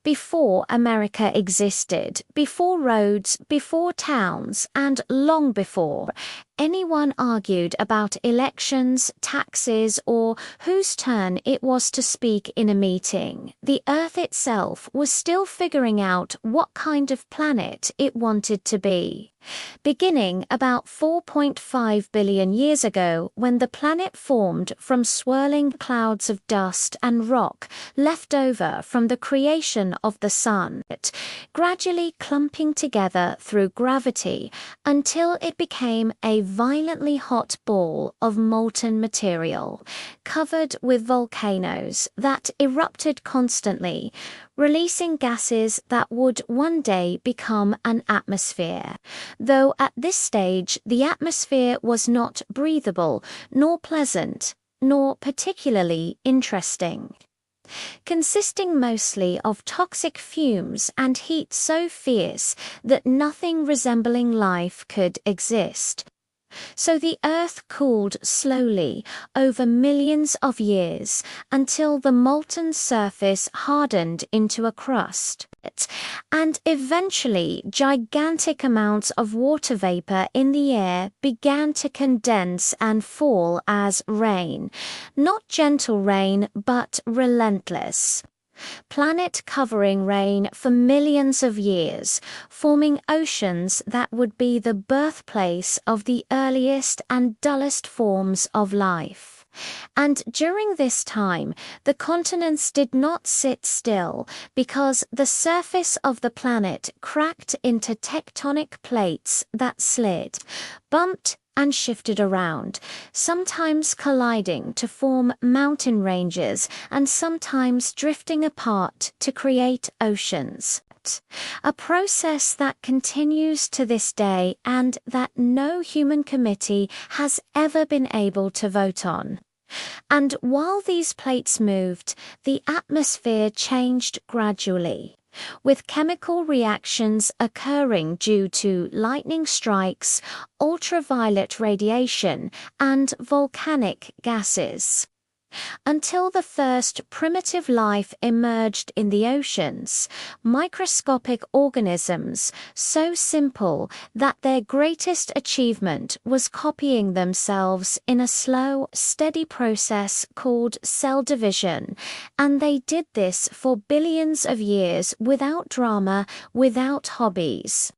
Before America existed, before roads, before towns, and long before anyone argued about elections, taxes, or whose turn it was to speak in a meeting, the Earth itself was still figuring out what kind of planet it wanted to be. Beginning about 4.5 billion years ago, when the planet formed from swirling clouds of dust and rock left over from the creation of the Sun, gradually clumping together through gravity until it became a violently hot ball of molten material, covered with volcanoes that erupted constantly, releasing gases that would one day become an atmosphere, though at this stage the atmosphere was not breathable, nor pleasant, nor particularly interesting. Consisting mostly of toxic fumes and heat so fierce that nothing resembling life could exist. So the Earth cooled slowly over millions of years until the molten surface hardened into a crust, and eventually gigantic amounts of water vapor in the air began to condense and fall as rain, not gentle rain but relentless. Planet-covering rain for millions of years, forming oceans that would be the birthplace of the earliest and dullest forms of life. And during this time, the continents did not sit still because the surface of the planet cracked into tectonic plates that slid, bumped, and shifted around, sometimes colliding to form mountain ranges and sometimes drifting apart to create oceans. A process that continues to this day and that no human committee has ever been able to vote on. And while these plates moved, the atmosphere changed gradually, with chemical reactions occurring due to lightning strikes, ultraviolet radiation, and volcanic gases. Until the first primitive life emerged in the oceans, microscopic organisms so simple that their greatest achievement was copying themselves in a slow, steady process called cell division, and they did this for billions of years without drama, without hobbies,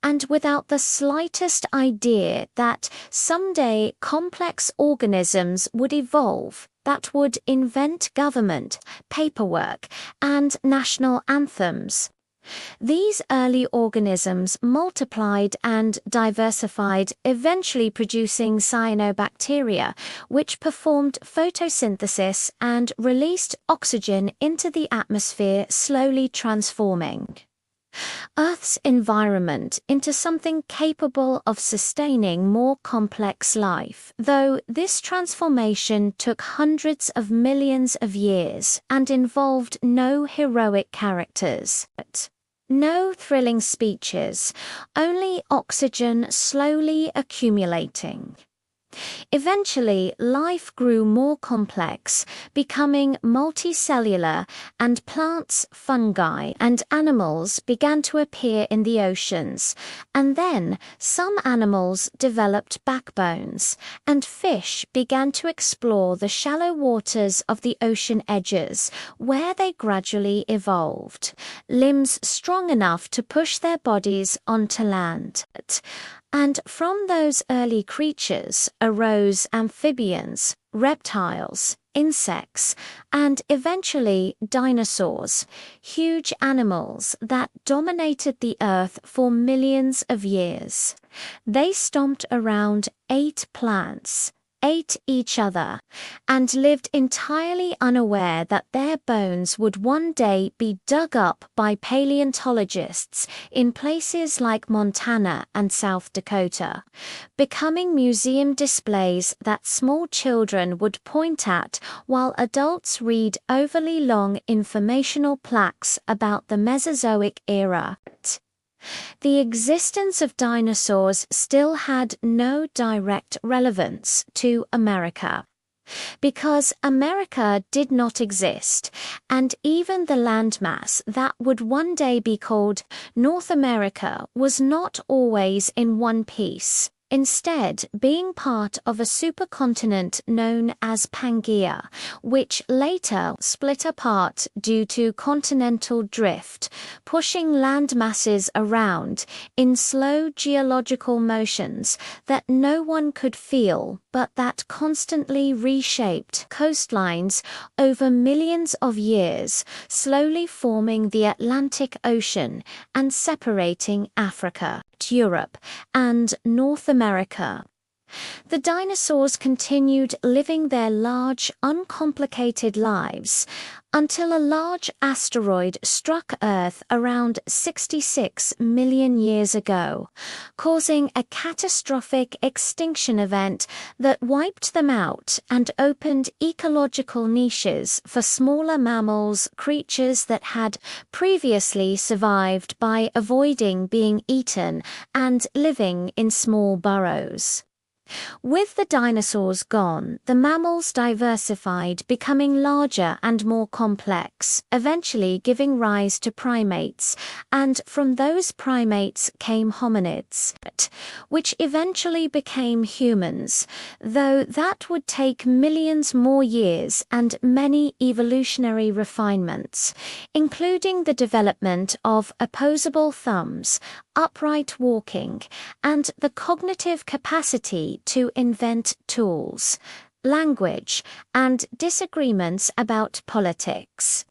and without the slightest idea that someday complex organisms would evolve that would invent government, paperwork, and national anthems. These early organisms multiplied and diversified, eventually producing cyanobacteria, which performed photosynthesis and released oxygen into the atmosphere, slowly transforming Earth's environment into something capable of sustaining more complex life, though this transformation took hundreds of millions of years and involved no heroic characters. No thrilling speeches, only oxygen slowly accumulating. Eventually, life grew more complex, becoming multicellular, and plants, fungi, and animals began to appear in the oceans. And then, some animals developed backbones, and fish began to explore the shallow waters of the ocean edges, where they gradually evolved, limbs strong enough to push their bodies onto land. And from those early creatures arose amphibians, reptiles, insects, and eventually dinosaurs, huge animals that dominated the earth for millions of years. They stomped around, ate plants, ate each other, and lived entirely unaware that their bones would one day be dug up by paleontologists in places like Montana and South Dakota, becoming museum displays that small children would point at while adults read overly long informational plaques about the Mesozoic era. The existence of dinosaurs still had no direct relevance to America. Because America did not exist, and even the landmass that would one day be called North America was not always in one piece, instead being part of a supercontinent known as Pangaea, which later split apart due to continental drift, pushing land masses around in slow geological motions that no one could feel but that constantly reshaped coastlines over millions of years, slowly forming the Atlantic Ocean and separating Africa, Europe, and North America. The dinosaurs continued living their large, uncomplicated lives until a large asteroid struck Earth around 66 million years ago, causing a catastrophic extinction event that wiped them out and opened ecological niches for smaller mammals, creatures that had previously survived by avoiding being eaten and living in small burrows. With the dinosaurs gone, the mammals diversified, becoming larger and more complex, eventually giving rise to primates, and from those primates came hominids, which eventually became humans, though that would take millions more years and many evolutionary refinements, including the development of opposable thumbs, upright walking, and the cognitive capacity to invent tools, language, and disagreements about politics.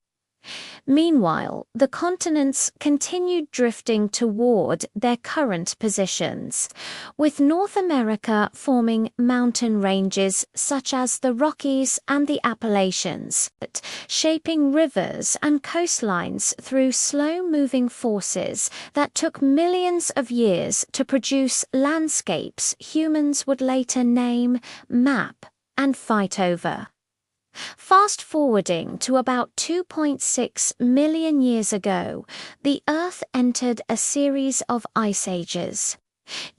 Meanwhile, the continents continued drifting toward their current positions, with North America forming mountain ranges such as the Rockies and the Appalachians, shaping rivers and coastlines through slow-moving forces that took millions of years to produce landscapes humans would later name, map, and fight over. Fast forwarding to about 2.6 million years ago, the Earth entered a series of ice ages,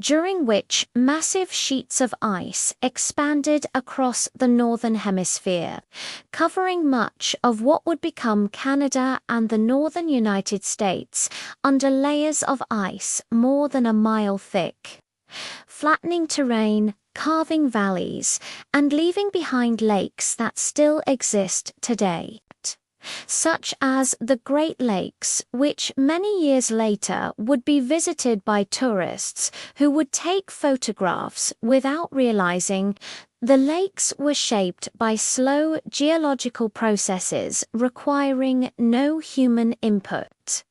during which massive sheets of ice expanded across the northern hemisphere, covering much of what would become Canada and the northern United States under layers of ice more than a mile thick, flattening terrain, carving valleys, and leaving behind lakes that still exist today, such as the Great Lakes, which many years later would be visited by tourists who would take photographs without realizing the lakes were shaped by slow geological processes requiring no human input.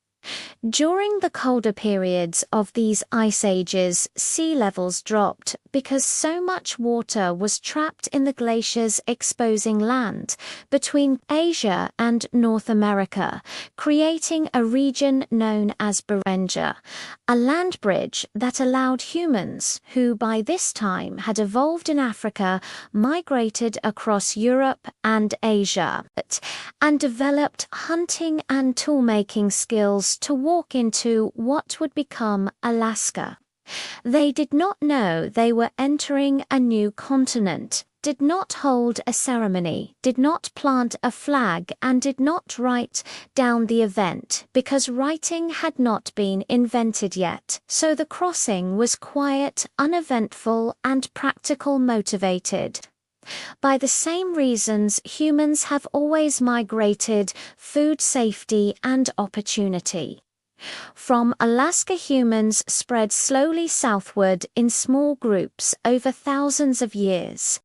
During the colder periods of these ice ages, sea levels dropped because so much water was trapped in the glaciers, exposing land between Asia and North America, creating a region known as Beringia, a land bridge that allowed humans, who by this time had evolved in Africa, migrated across Europe and Asia, and developed hunting and tool-making skills to walk into what would become Alaska. They did not know they were entering a new continent, did not hold a ceremony, did not plant a flag, and did not write down the event because writing had not been invented yet. So the crossing was quiet, uneventful, and practical motivated by the same reasons humans have always migrated: food safety and opportunity. From Alaska, humans spread slowly southward in small groups over thousands of years,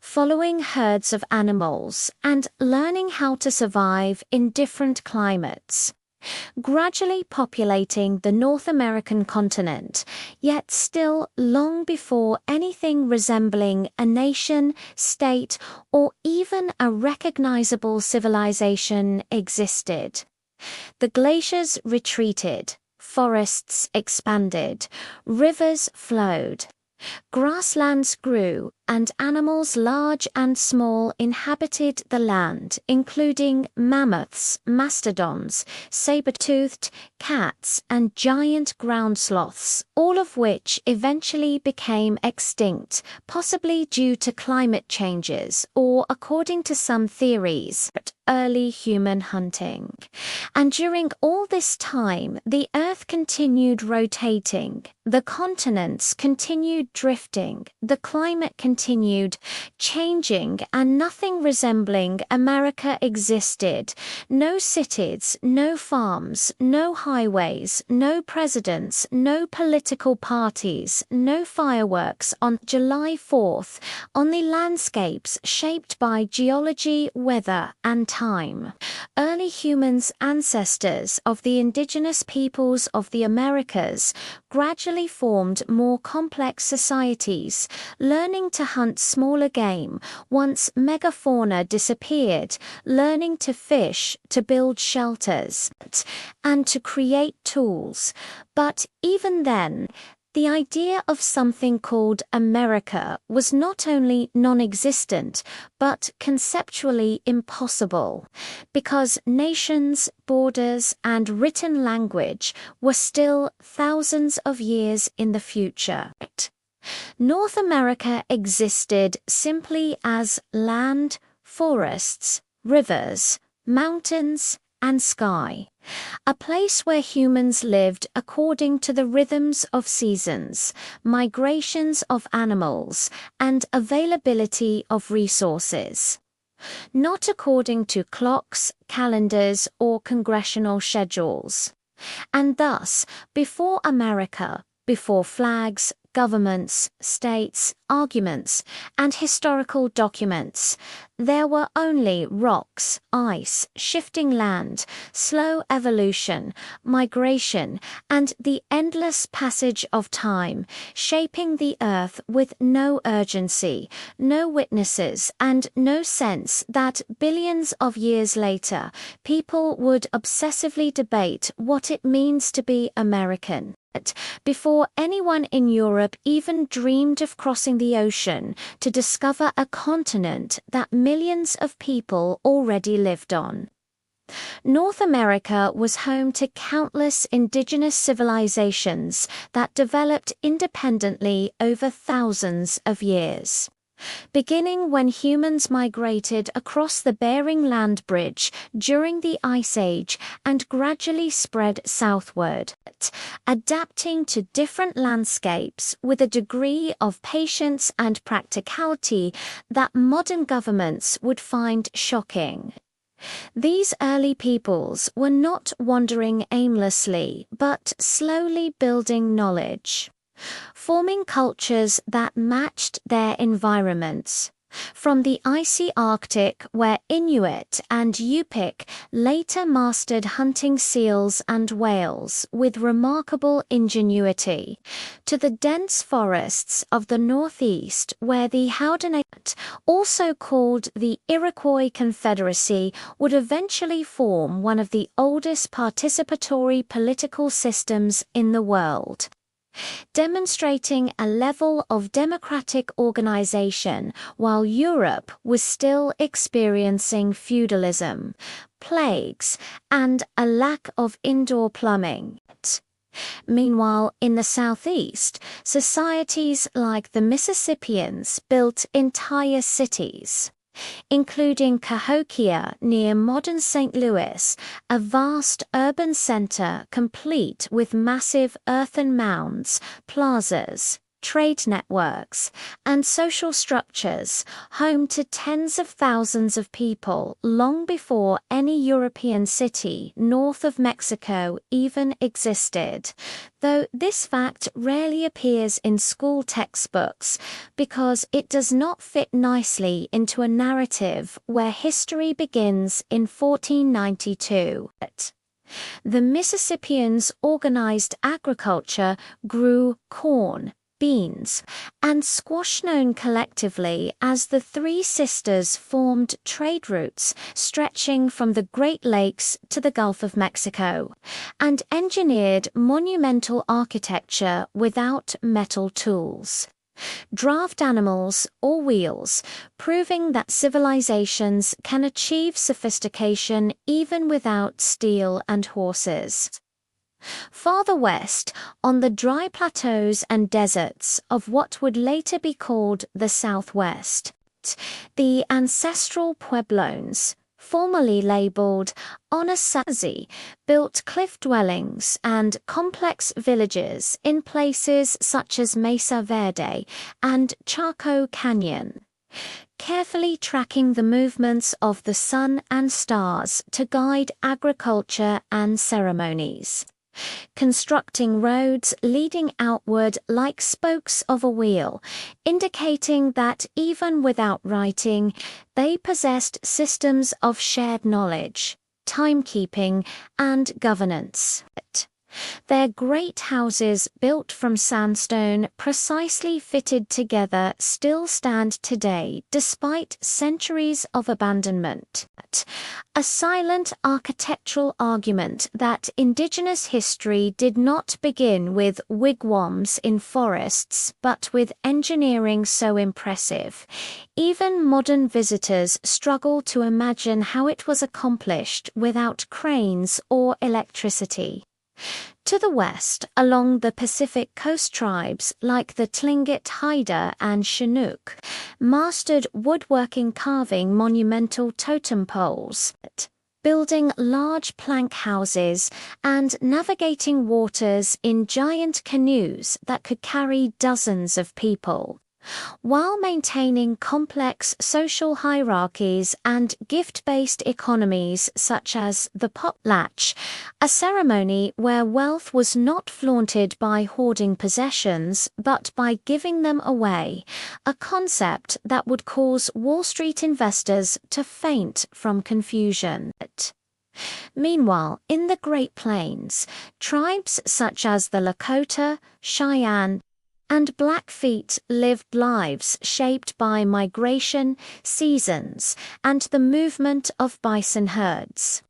following herds of animals and learning how to survive in different climates, gradually populating the North American continent, yet still long before anything resembling a nation, state, or even a recognizable civilization existed. The glaciers retreated, forests expanded, rivers flowed, grasslands grew, and animals large and small inhabited the land, including mammoths, mastodons, saber-toothed cats, and giant ground sloths, all of which eventually became extinct, possibly due to climate changes or, according to some theories, early human hunting. And during all this time, the Earth continued rotating, the continents continued drifting, the climate continued changing, and nothing resembling America existed. No cities, no farms, no highways, no presidents, no political parties, no fireworks on July 4th, on the landscapes shaped by geology, weather, and time. Early humans, ancestors of the indigenous peoples of the Americas, gradually formed more complex societies, learning to hunt smaller game once megafauna disappeared, learning to fish, to build shelters, and to create tools. But even then, the idea of something called America was not only non-existent, but conceptually impossible, because nations, borders, and written language were still thousands of years in the future. North America existed simply as land, forests, rivers, mountains, and sky. A place where humans lived according to the rhythms of seasons, migrations of animals, and availability of resources. Not according to clocks, calendars, or congressional schedules. And thus, before America, before flags, governments, states, arguments, and historical documents, there were only rocks, ice, shifting land, slow evolution, migration, and the endless passage of time, shaping the earth with no urgency, no witnesses, and no sense that billions of years later, people would obsessively debate what it means to be American. Before anyone in Europe even dreamed of crossing the ocean to discover a continent that millions of people already lived on. North America was home to countless indigenous civilizations that developed independently over thousands of years. Beginning when humans migrated across the Bering Land Bridge during the Ice Age and gradually spread southward, adapting to different landscapes with a degree of patience and practicality that modern governments would find shocking. These early peoples were not wandering aimlessly, but slowly building knowledge, forming cultures that matched their environments. From the icy Arctic, where Inuit and Yupik later mastered hunting seals and whales with remarkable ingenuity, to the dense forests of the northeast, where the Haudenosaunee, also called the Iroquois Confederacy, would eventually form one of the oldest participatory political systems in the world, demonstrating a level of democratic organization while Europe was still experiencing feudalism, plagues, and a lack of indoor plumbing. Meanwhile, in the southeast, societies like the Mississippians built entire cities, including Cahokia near modern St. Louis, a vast urban center complete with massive earthen mounds, plazas, trade networks, and social structures, home to tens of thousands of people long before any European city north of Mexico even existed, though this fact rarely appears in school textbooks because it does not fit nicely into a narrative where history begins in 1492. The Mississippians organized agriculture, grew corn, beans, and squash, known collectively as the Three Sisters, formed trade routes stretching from the Great Lakes to the Gulf of Mexico, and engineered monumental architecture without metal tools. Draft animals or wheels, proving that civilizations can achieve sophistication even without steel and horses. Farther west, on the dry plateaus and deserts of what would later be called the Southwest, the ancestral Pueblones, formerly labeled Anasazi, built cliff dwellings and complex villages in places such as Mesa Verde and Chaco Canyon, carefully tracking the movements of the sun and stars to guide agriculture and ceremonies. Constructing roads leading outward like spokes of a wheel, indicating that even without writing, they possessed systems of shared knowledge, timekeeping, and governance. Their great houses built from sandstone precisely fitted together still stand today despite centuries of abandonment. A silent architectural argument that indigenous history did not begin with wigwams in forests but with engineering so impressive. Even modern visitors struggle to imagine how it was accomplished without cranes or electricity. To the west, along the Pacific coast, tribes like the Tlingit Haida and Chinook mastered woodworking, carving monumental totem poles, building large plank houses, and navigating waters in giant canoes that could carry dozens of people, while maintaining complex social hierarchies and gift-based economies such as the potlatch, a ceremony where wealth was not flaunted by hoarding possessions but by giving them away, a concept that would cause Wall Street investors to faint from confusion. Meanwhile, in the Great Plains, tribes such as the Lakota, Cheyenne, and Blackfeet lived lives shaped by migration, seasons, and the movement of bison herds.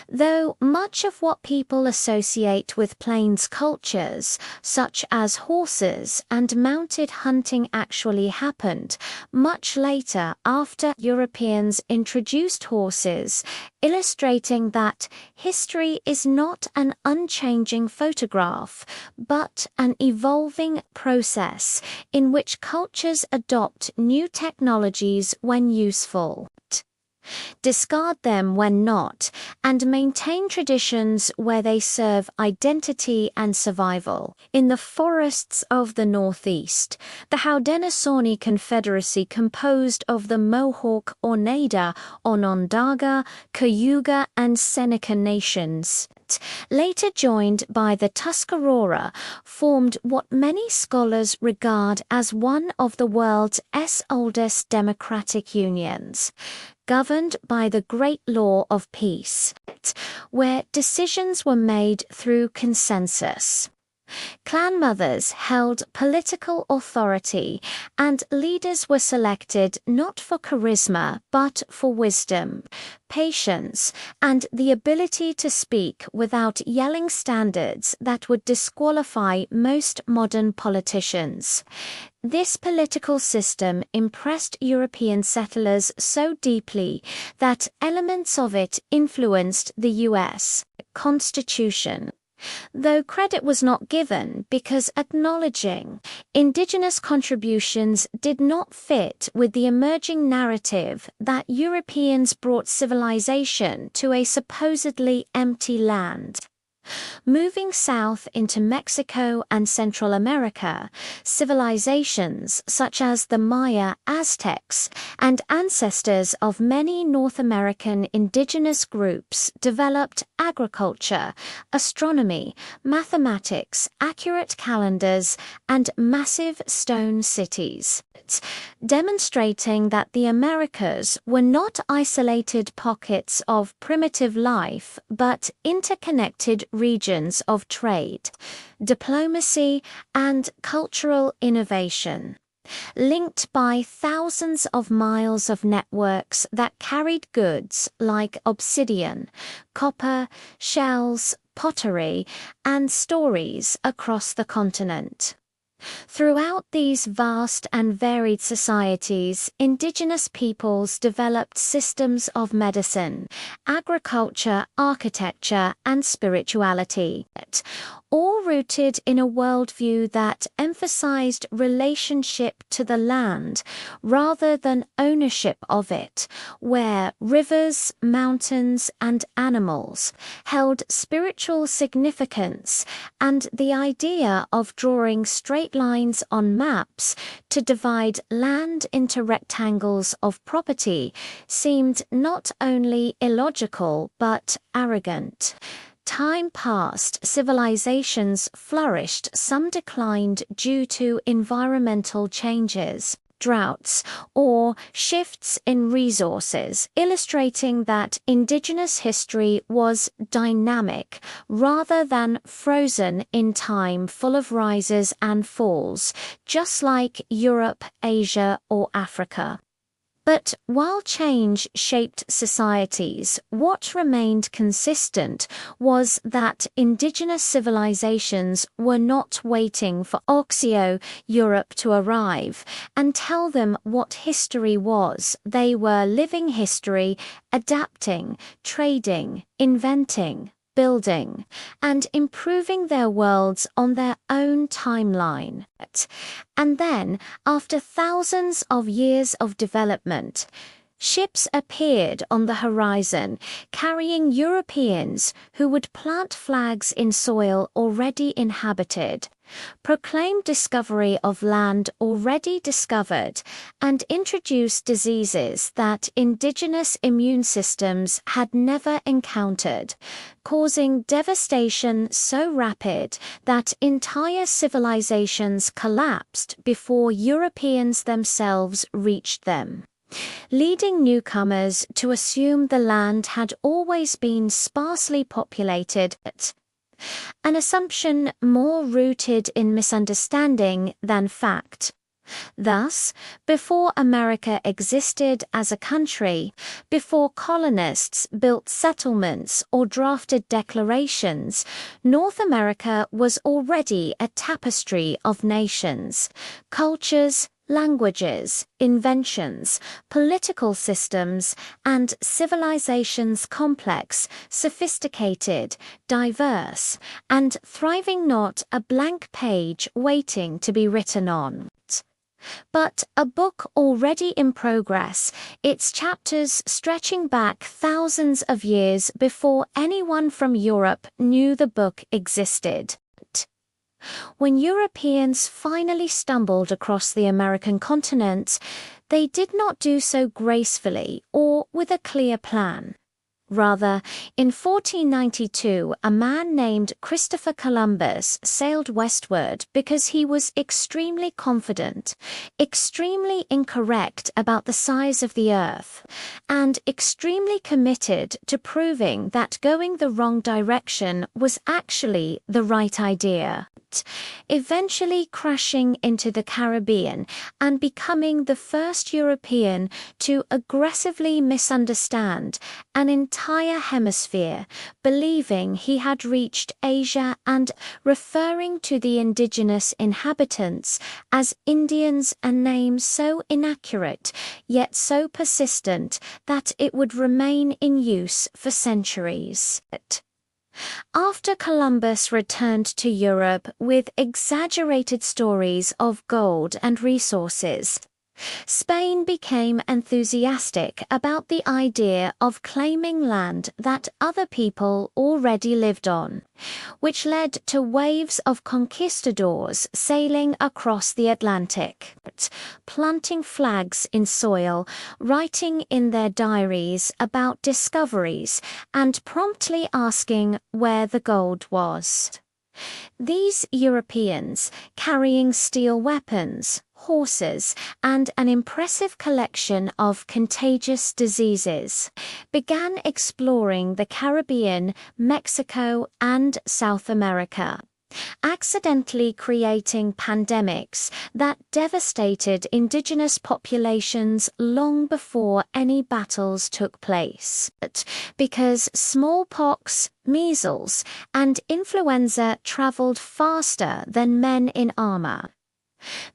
Though much of what people associate with plains cultures, such as horses and mounted hunting, actually happened much later after Europeans introduced horses, illustrating that history is not an unchanging photograph, but an evolving process in which cultures adopt new technologies when useful, discard them when not, and maintain traditions where they serve identity and survival. In the forests of the Northeast, the Haudenosaunee Confederacy, composed of the Mohawk, Oneida, Onondaga, Cayuga, and Seneca nations, later joined by the Tuscarora, formed what many scholars regard as one of the world's oldest democratic unions, governed by the Great Law of Peace, where decisions were made through consensus. Clan mothers held political authority, and leaders were selected not for charisma but for wisdom, patience, and the ability to speak without yelling standards that would disqualify most modern politicians. This political system impressed European settlers so deeply that elements of it influenced the U.S. Constitution, though credit was not given because acknowledging indigenous contributions did not fit with the emerging narrative that Europeans brought civilization to a supposedly empty land. Moving south into Mexico and Central America, civilizations such as the Maya, Aztecs, and ancestors of many North American indigenous groups developed agriculture, astronomy, mathematics, accurate calendars, and massive stone cities, demonstrating that the Americas were not isolated pockets of primitive life but interconnected regions of trade, diplomacy, and cultural innovation, linked by thousands of miles of networks that carried goods like obsidian, copper, shells, pottery, and stories across the continent. Throughout these vast and varied societies, indigenous peoples developed systems of medicine, agriculture, architecture, and spirituality, all rooted in a worldview that emphasized relationship to the land rather than ownership of it, where rivers, mountains, and animals held spiritual significance, and the idea of drawing straight lines on maps to divide land into rectangles of property seemed not only illogical but arrogant. Time passed, civilizations flourished, some declined due to environmental changes, droughts, or shifts in resources, illustrating that indigenous history was dynamic rather than frozen in time, full of rises and falls, just like Europe, Asia, or Africa. But while change shaped societies, what remained consistent was that indigenous civilizations were not waiting for Europe to arrive and tell them what history was. They were living history, adapting, trading, inventing, building, and improving their worlds on their own timeline. And then, after thousands of years of development, ships appeared on the horizon, carrying Europeans who would plant flags in soil already inhabited, proclaim discovery of land already discovered, and introduce diseases that indigenous immune systems had never encountered, causing devastation so rapid that entire civilizations collapsed before Europeans themselves reached them, leading newcomers to assume the land had always been sparsely populated, an assumption more rooted in misunderstanding than fact. Thus, before America existed as a country, before colonists built settlements or drafted declarations, North America was already a tapestry of nations, cultures, languages, inventions, political systems, and civilizations complex, sophisticated, diverse, and thriving, not a blank page waiting to be written on, but a book already in progress, its chapters stretching back thousands of years before anyone from Europe knew the book existed. When Europeans finally stumbled across the American continent, they did not do so gracefully or with a clear plan. Rather, in 1492, a man named Christopher Columbus sailed westward because he was extremely confident, extremely incorrect about the size of the Earth, and extremely committed to proving that going the wrong direction was actually the right idea, eventually crashing into the Caribbean and becoming the first European to aggressively misunderstand an entire hemisphere, believing he had reached Asia and referring to the indigenous inhabitants as Indians, a name so inaccurate yet so persistent that it would remain in use for centuries. After Columbus returned to Europe with exaggerated stories of gold and resources, Spain became enthusiastic about the idea of claiming land that other people already lived on, which led to waves of conquistadors sailing across the Atlantic, planting flags in soil, writing in their diaries about discoveries, and promptly asking where the gold was. These Europeans, carrying steel weapons, horses, and an impressive collection of contagious diseases, began exploring the Caribbean, Mexico, and South America, accidentally creating pandemics that devastated indigenous populations long before any battles took place. Because smallpox, measles, and influenza traveled faster than men in armor,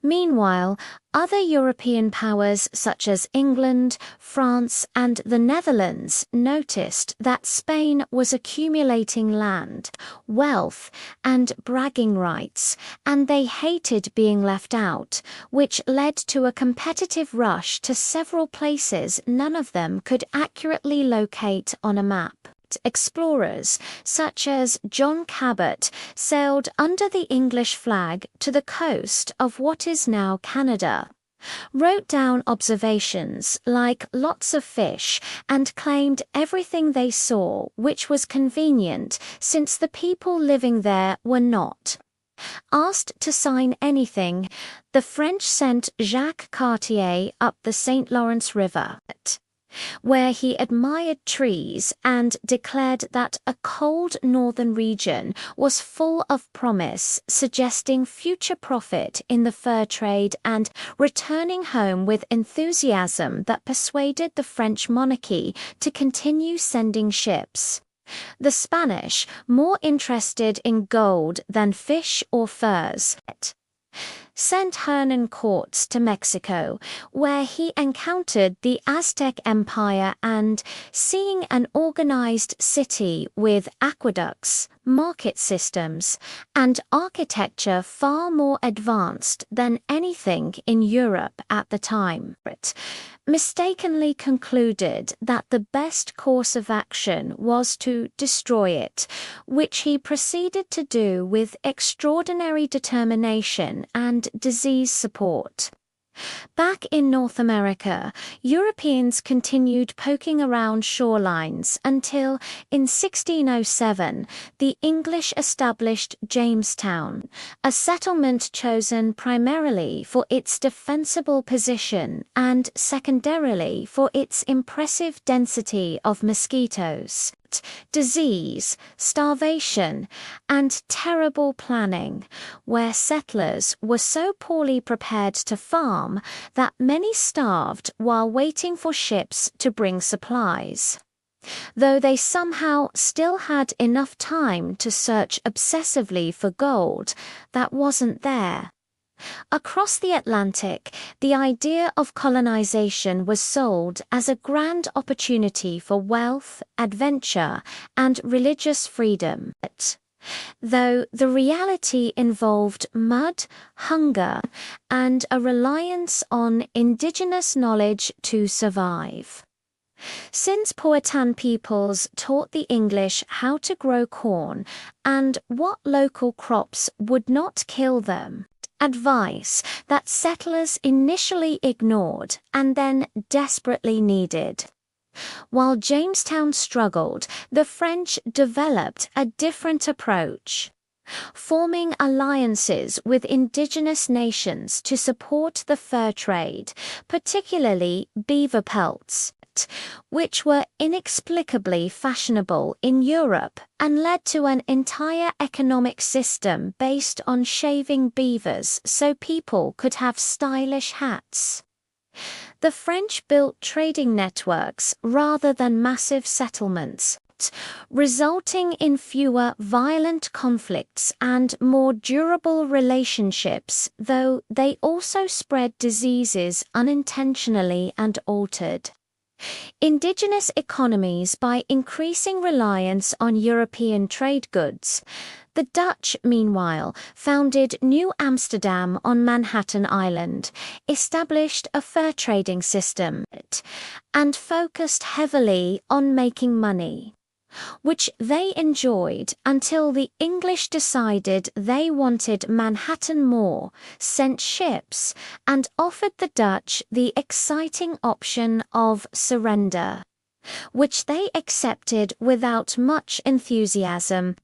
Meanwhile, other European powers such as England, France, and the Netherlands noticed that Spain was accumulating land, wealth, and bragging rights, and they hated being left out, which led to a competitive rush to several places none of them could accurately locate on a map. Explorers, such as John Cabot, sailed under the English flag to the coast of what is now Canada, wrote down observations like lots of fish, and claimed everything they saw, which was convenient since the people living there were not. Asked to sign anything, the French sent Jacques Cartier up the St. Lawrence River, where he admired trees and declared that a cold northern region was full of promise, suggesting future profit in the fur trade, and returning home with enthusiasm that persuaded the French monarchy to continue sending ships. The Spanish, more interested in gold than fish or furs, sent Hernan Cortes to Mexico, where he encountered the Aztec Empire and, seeing an organized city with aqueducts, market systems, and architecture far more advanced than anything in Europe at the time, mistakenly concluded that the best course of action was to destroy it, which he proceeded to do with extraordinary determination and disease support. Back in North America, Europeans continued poking around shorelines until, in 1607, the English established Jamestown, a settlement chosen primarily for its defensible position and secondarily for its impressive density of mosquitoes, disease, starvation, and terrible planning, where settlers were so poorly prepared to farm that many starved while waiting for ships to bring supplies. Though they somehow still had enough time to search obsessively for gold that wasn't there. Across the Atlantic, the idea of colonization was sold as a grand opportunity for wealth, adventure, and religious freedom, though the reality involved mud, hunger, and a reliance on indigenous knowledge to survive. Since Powhatan peoples taught the English how to grow corn and what local crops would not kill them, advice that settlers initially ignored and then desperately needed. While Jamestown struggled, the French developed a different approach, forming alliances with indigenous nations to support the fur trade, particularly beaver pelts, which were inexplicably fashionable in Europe and led to an entire economic system based on shaving beavers so people could have stylish hats. The French built trading networks rather than massive settlements, resulting in fewer violent conflicts and more durable relationships, though they also spread diseases unintentionally and altered indigenous economies by increasing reliance on European trade goods. The Dutch, meanwhile, founded New Amsterdam on Manhattan Island, established a fur trading system, and focused heavily on making money, which they enjoyed until the English decided they wanted Manhattan more, sent ships, and offered the Dutch the exciting option of surrender, which they accepted without much enthusiasm.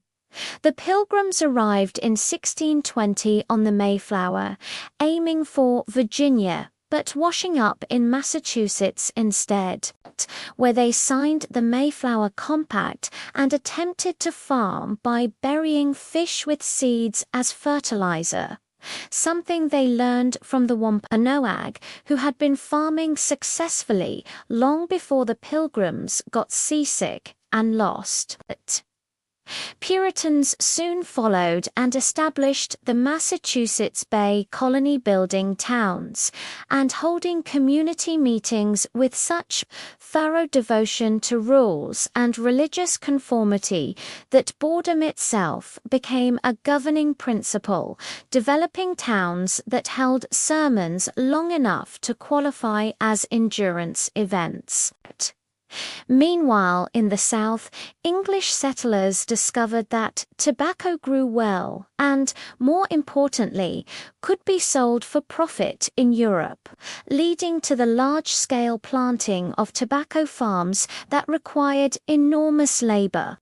The Pilgrims arrived in 1620 on the Mayflower, aiming for Virginia, but washing up in Massachusetts instead, where they signed the Mayflower Compact and attempted to farm by burying fish with seeds as fertilizer, something they learned from the Wampanoag, who had been farming successfully long before the Pilgrims got seasick and lost. Puritans soon followed and established the Massachusetts Bay colony building towns, and holding community meetings with such thorough devotion to rules and religious conformity that boredom itself became a governing principle, developing towns that held sermons long enough to qualify as endurance events. Meanwhile, in the South, English settlers discovered that tobacco grew well and, more importantly, could be sold for profit in Europe, leading to the large-scale planting of tobacco farms that required enormous labor.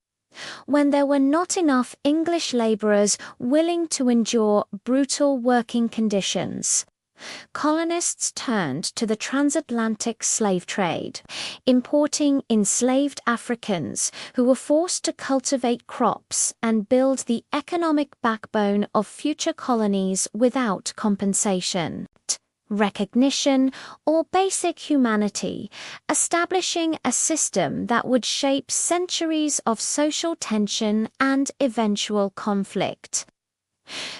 When there were not enough English laborers willing to endure brutal working conditions, colonists turned to the transatlantic slave trade, importing enslaved Africans who were forced to cultivate crops and build the economic backbone of future colonies without compensation, recognition, or basic humanity, establishing a system that would shape centuries of social tension and eventual conflict.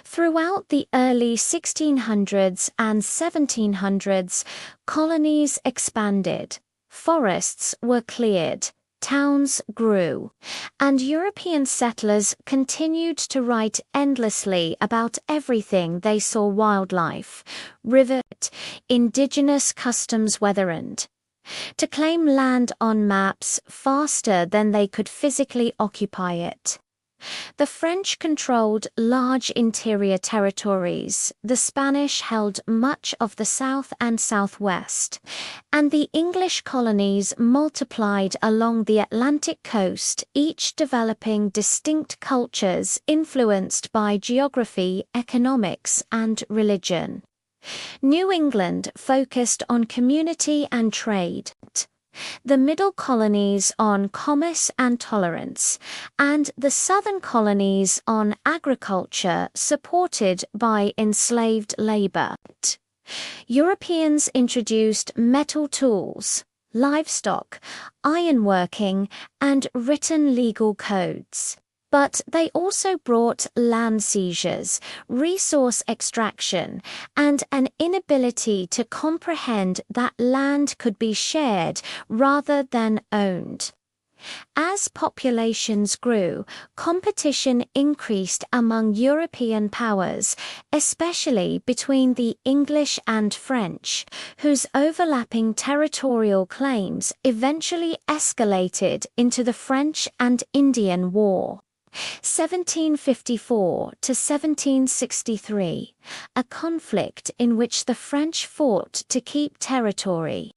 Throughout the early 1600s and 1700s, colonies expanded, forests were cleared, towns grew, and European settlers continued to write endlessly about everything they saw: wildlife, river, indigenous customs, weatherand. To claim land on maps faster than they could physically occupy it. The French controlled large interior territories, the Spanish held much of the south and southwest, and the English colonies multiplied along the Atlantic coast, each developing distinct cultures influenced by geography, economics, and religion. New England focused on community and trade, the middle colonies on commerce and tolerance, and the southern colonies on agriculture supported by enslaved labor. Europeans introduced metal tools, livestock, ironworking, and written legal codes. But they also brought land seizures, resource extraction, and an inability to comprehend that land could be shared rather than owned. As populations grew, competition increased among European powers, especially between the English and French, whose overlapping territorial claims eventually escalated into the French and Indian War. 1754 to 1763, a conflict in which the French fought to keep territory.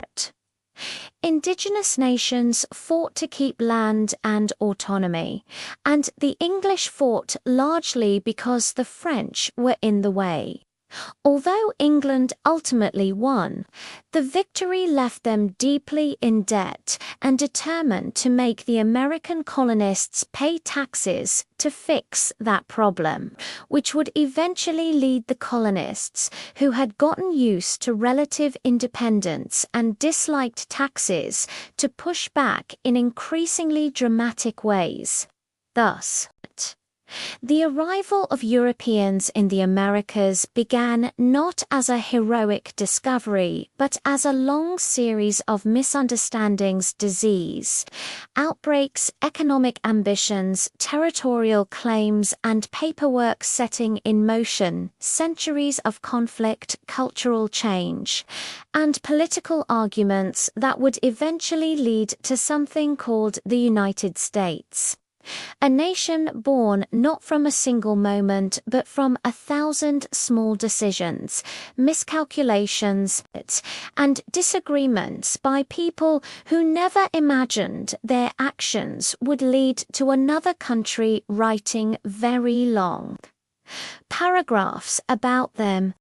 Indigenous nations fought to keep land and autonomy, and the English fought largely because the French were in the way. Although England ultimately won, the victory left them deeply in debt and determined to make the American colonists pay taxes to fix that problem, which would eventually lead the colonists, who had gotten used to relative independence and disliked taxes, to push back in increasingly dramatic ways. Thus, the arrival of Europeans in the Americas began not as a heroic discovery, but as a long series of misunderstandings, disease, outbreaks, economic ambitions, territorial claims, and paperwork setting in motion centuries of conflict, cultural change, and political arguments that would eventually lead to something called the United States. A nation born not from a single moment but from 1,000 small decisions, miscalculations, and disagreements by people who never imagined their actions would lead to another country writing very long paragraphs about them.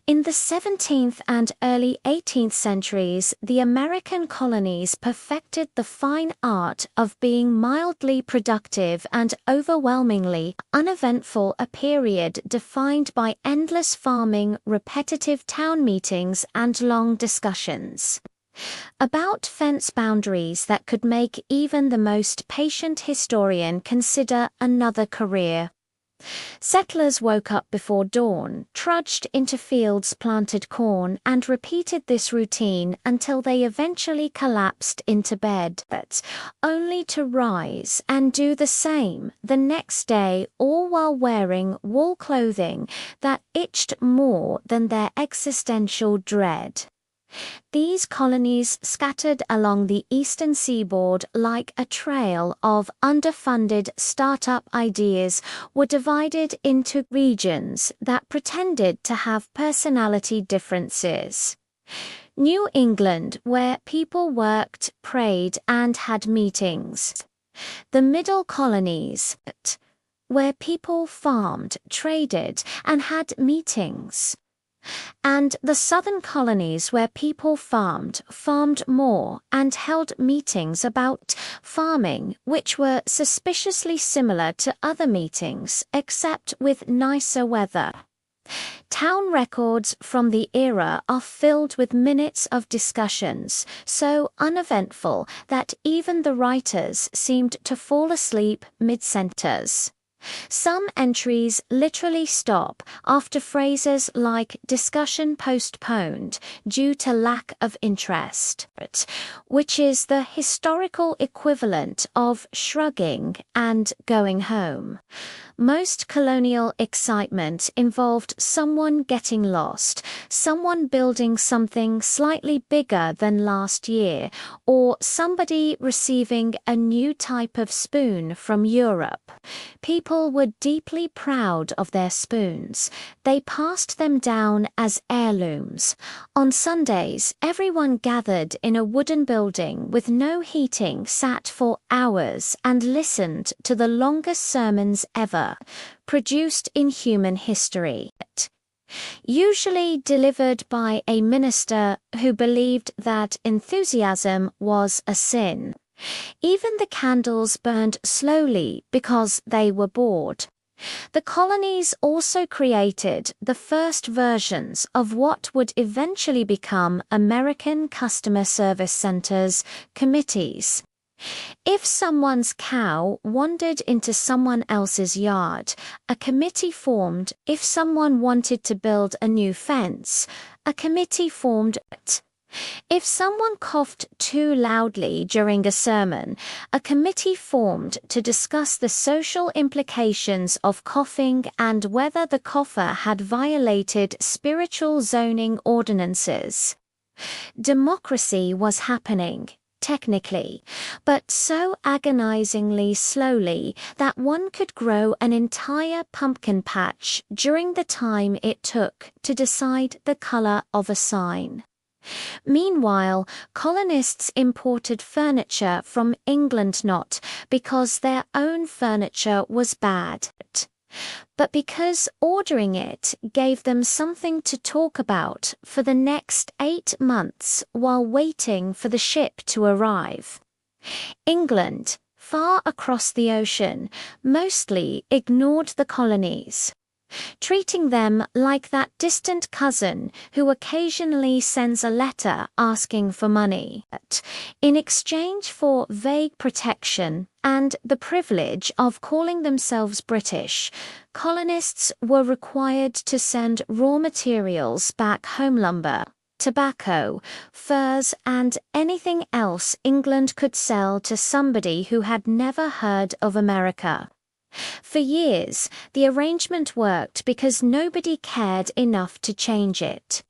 In the 17th and early 18th centuries, the American colonies perfected the fine art of being mildly productive and overwhelmingly uneventful, a period defined by endless farming, repetitive town meetings, and long discussions. About fence boundaries that could make even the most patient historian consider another career. Settlers woke up before dawn, trudged into fields planted corn, and repeated this routine until they eventually collapsed into bed, but only to rise and do the same the next day, all while wearing wool clothing that itched more than their existential dread. These colonies scattered along the eastern seaboard like a trail of underfunded startup ideas were divided into regions that pretended to have personality differences. New England, where people worked, prayed, and had meetings. The middle colonies, where people farmed, traded, and had meetings. And the southern colonies where people farmed more, and held meetings about farming, which were suspiciously similar to other meetings, except with nicer weather. Town records from the era are filled with minutes of discussions, so uneventful that even the writers seemed to fall asleep mid-sentence. Some entries literally stop after phrases like discussion postponed due to lack of interest, which is the historical equivalent of shrugging and going home. Most colonial excitement involved someone getting lost, someone building something slightly bigger than last year, or somebody receiving a new type of spoon from Europe. People were deeply proud of their spoons. They passed them down as heirlooms. On Sundays, everyone gathered in a wooden building with no heating, sat for hours, and listened to the longest sermons ever produced in human history, usually delivered by a minister who believed that enthusiasm was a sin. Even the candles burned slowly because they were bored. The colonies also created the first versions of what would eventually become American customer service centers, committees. If someone's cow wandered into someone else's yard, a committee formed. If someone wanted to build a new fence, a committee formed. If someone coughed too loudly during a sermon, a committee formed to discuss the social implications of coughing and whether the cougher had violated spiritual zoning ordinances. Democracy was happening, technically, but so agonizingly slowly that one could grow an entire pumpkin patch during the time it took to decide the color of a sign. Meanwhile, colonists imported furniture from England not because their own furniture was bad, but because ordering it gave them something to talk about for the next 8 months while waiting for the ship to arrive. England, far across the ocean, mostly ignored the colonies, treating them like that distant cousin who occasionally sends a letter asking for money, in exchange for vague protection and the privilege of calling themselves British. Colonists were required to send raw materials back home: lumber, tobacco, furs, and anything else England could sell to somebody who had never heard of America. For years, the arrangement worked because nobody cared enough to change it.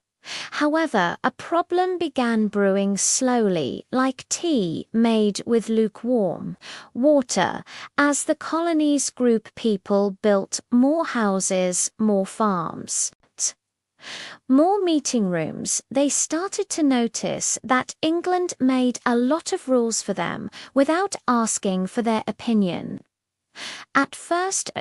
However, a problem began brewing slowly, like tea made with lukewarm water, as the colony's group people built more houses, more farms, more meeting rooms. They started to notice that England made a lot of rules for them without asking for their opinion. At first,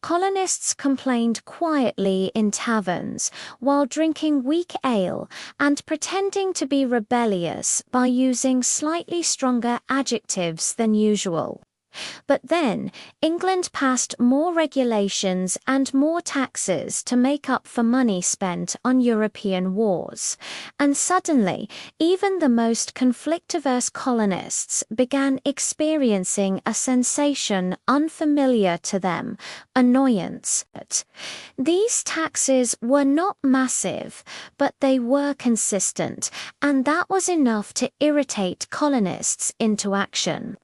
colonists complained quietly in taverns while drinking weak ale and pretending to be rebellious by using slightly stronger adjectives than usual. But then, England passed more regulations and more taxes to make up for money spent on European wars, and suddenly, even the most conflict-averse colonists began experiencing a sensation unfamiliar to them: annoyance. These taxes were not massive, but they were consistent, and that was enough to irritate colonists into action.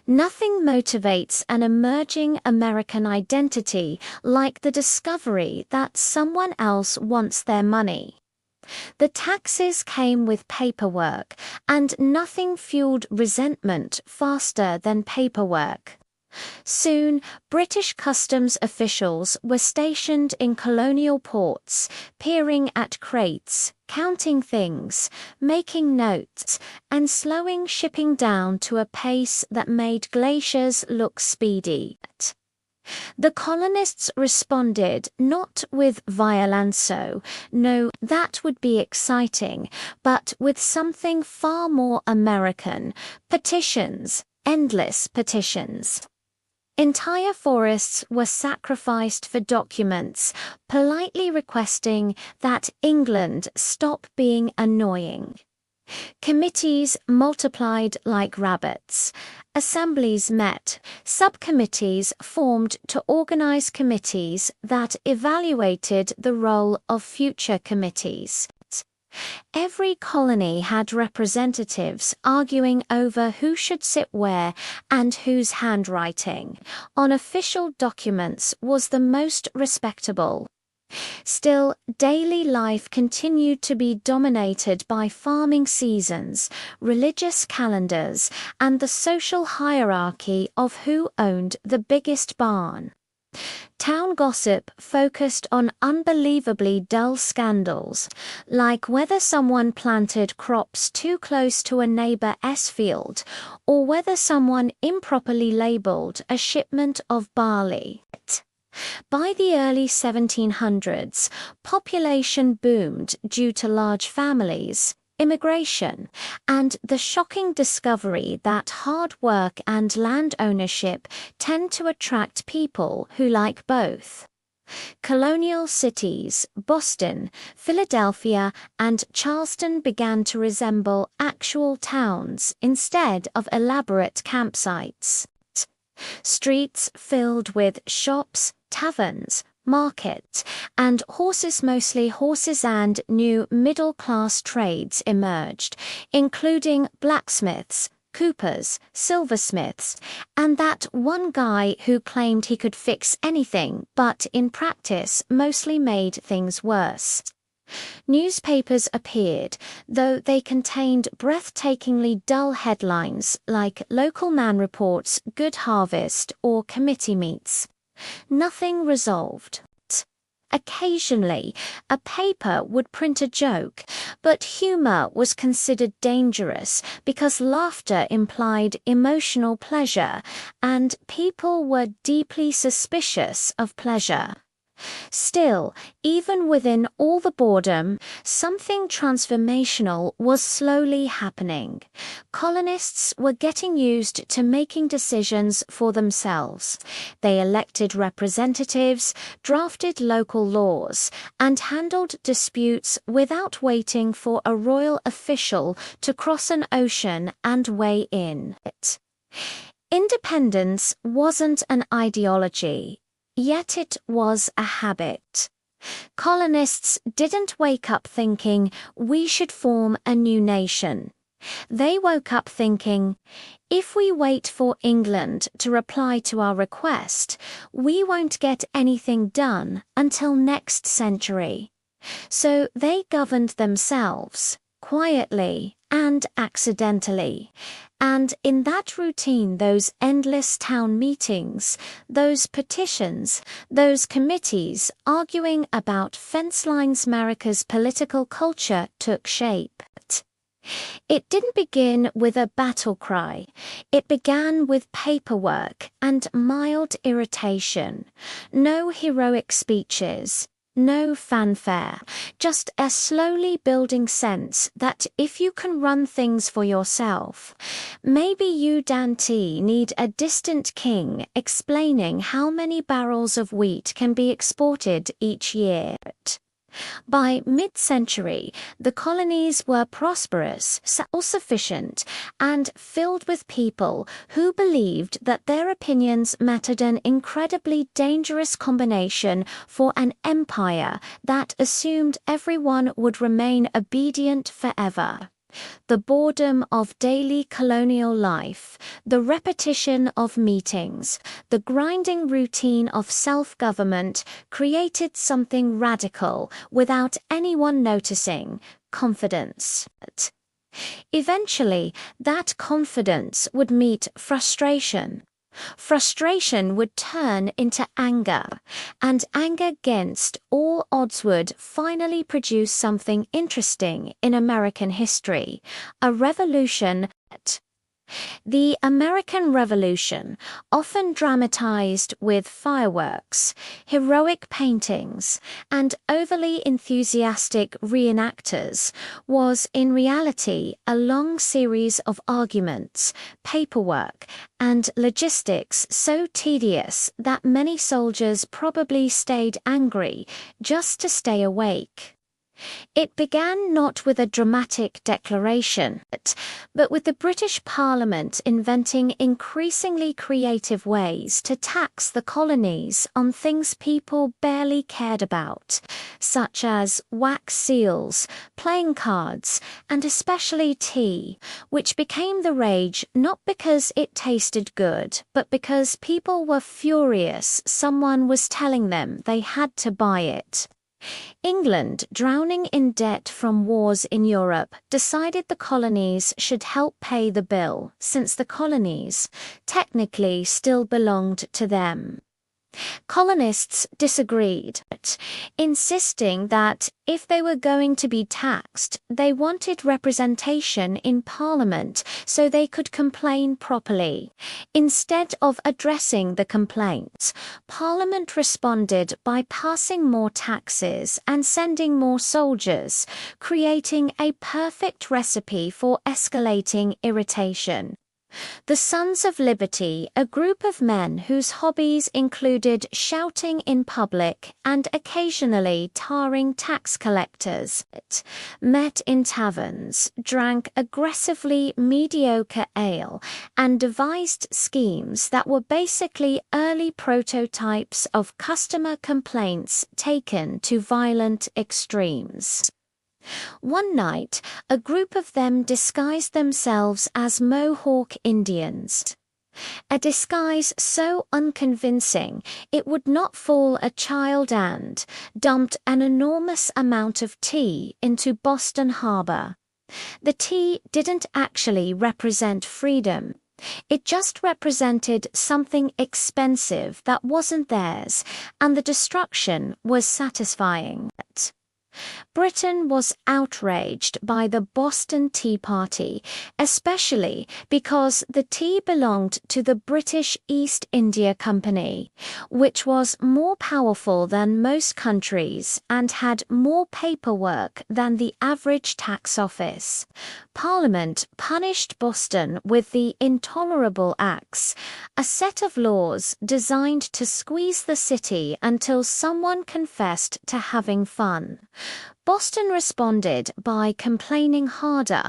Nothing motivates an emerging American identity like the discovery that someone else wants their money. The taxes came with paperwork, and nothing fueled resentment faster than paperwork. Soon, British customs officials were stationed in colonial ports, peering at crates, counting things, making notes, and slowing shipping down to a pace that made glaciers look speedy. The colonists responded not with violenzo, no, that would be exciting, but with something far more American: petitions, endless petitions. Entire forests were sacrificed for documents, politely requesting that England stop being annoying. Committees multiplied like rabbits. Assemblies met. Subcommittees formed to organize committees that evaluated the role of future committees. Every colony had representatives arguing over who should sit where and whose handwriting on official documents was the most respectable. Still, daily life continued to be dominated by farming seasons, religious calendars, and the social hierarchy of who owned the biggest barn. Town gossip focused on unbelievably dull scandals, like whether someone planted crops too close to a neighbor's field, or whether someone improperly labeled a shipment of barley. By the early 1700s, population boomed due to large families, immigration, and the shocking discovery that hard work and land ownership tend to attract people who like both. Colonial cities, Boston, Philadelphia, and Charleston began to resemble actual towns instead of elaborate campsites. Streets filled with shops, taverns, markets, and horses, mostly horses, and new middle-class trades emerged, including blacksmiths, coopers, silversmiths, and that one guy who claimed he could fix anything but in practice mostly made things worse. Newspapers appeared, though they contained breathtakingly dull headlines like "Local Man Reports Good Harvest" or "Committee Meets." Nothing resolved. Occasionally, a paper would print a joke, but humor was considered dangerous because laughter implied emotional pleasure, and people were deeply suspicious of pleasure. Still, even within all the boredom, something transformational was slowly happening. Colonists were getting used to making decisions for themselves. They elected representatives, drafted local laws, and handled disputes without waiting for a royal official to cross an ocean and weigh in. Independence wasn't an ideology. Yet it was a habit. Colonists didn't wake up thinking, "We should form a new nation." They woke up thinking, "If we wait for England to reply to our request, we won't get anything done until next century." So they governed themselves, quietly and accidentally. And in that routine, those endless town meetings, those petitions, those committees arguing about fence lines, America's political culture took shape. It didn't begin with a battle cry. It began with paperwork and mild irritation. No heroic speeches. no fanfare, just a slowly building sense that if you can run things for yourself, maybe you Dante need a distant king explaining how many barrels of wheat can be exported each year. By mid-century, the colonies were prosperous, self-sufficient, and filled with people who believed that their opinions mattered, an incredibly dangerous combination for an empire that assumed everyone would remain obedient forever. The boredom of daily colonial life, the repetition of meetings, the grinding routine of self-government created something radical without anyone noticing: confidence. Eventually, that confidence would meet frustration. Frustration would turn into anger, and anger against all odds would finally produce something interesting in American history: a revolution. The American Revolution, often dramatized with fireworks, heroic paintings, and overly enthusiastic reenactors, was in reality a long series of arguments, paperwork, and logistics so tedious that many soldiers probably stayed angry just to stay awake. It began not with a dramatic declaration, but with the British Parliament inventing increasingly creative ways to tax the colonies on things people barely cared about, such as wax seals, playing cards, and especially tea, which became the rage not because it tasted good, but because people were furious someone was telling them they had to buy it. England, drowning in debt from wars in Europe, decided the colonies should help pay the bill, since the colonies technically still belonged to them. Colonists disagreed, insisting that if they were going to be taxed, they wanted representation in Parliament so they could complain properly. Instead of addressing the complaints, Parliament responded by passing more taxes and sending more soldiers, creating a perfect recipe for escalating irritation. The Sons of Liberty, a group of men whose hobbies included shouting in public and occasionally tarring tax collectors, met in taverns, drank aggressively mediocre ale, and devised schemes that were basically early prototypes of customer complaints taken to violent extremes. One night, a group of them disguised themselves as Mohawk Indians. A disguise so unconvincing it would not fool a child, and dumped an enormous amount of tea into Boston Harbor. The tea didn't actually represent freedom. It just represented something expensive that wasn't theirs, and the destruction was satisfying. Britain was outraged by the Boston Tea Party, especially because the tea belonged to the British East India Company, which was more powerful than most countries and had more paperwork than the average tax office. Parliament punished Boston with the Intolerable Acts, a set of laws designed to squeeze the city until someone confessed to having fun. Boston responded by complaining harder.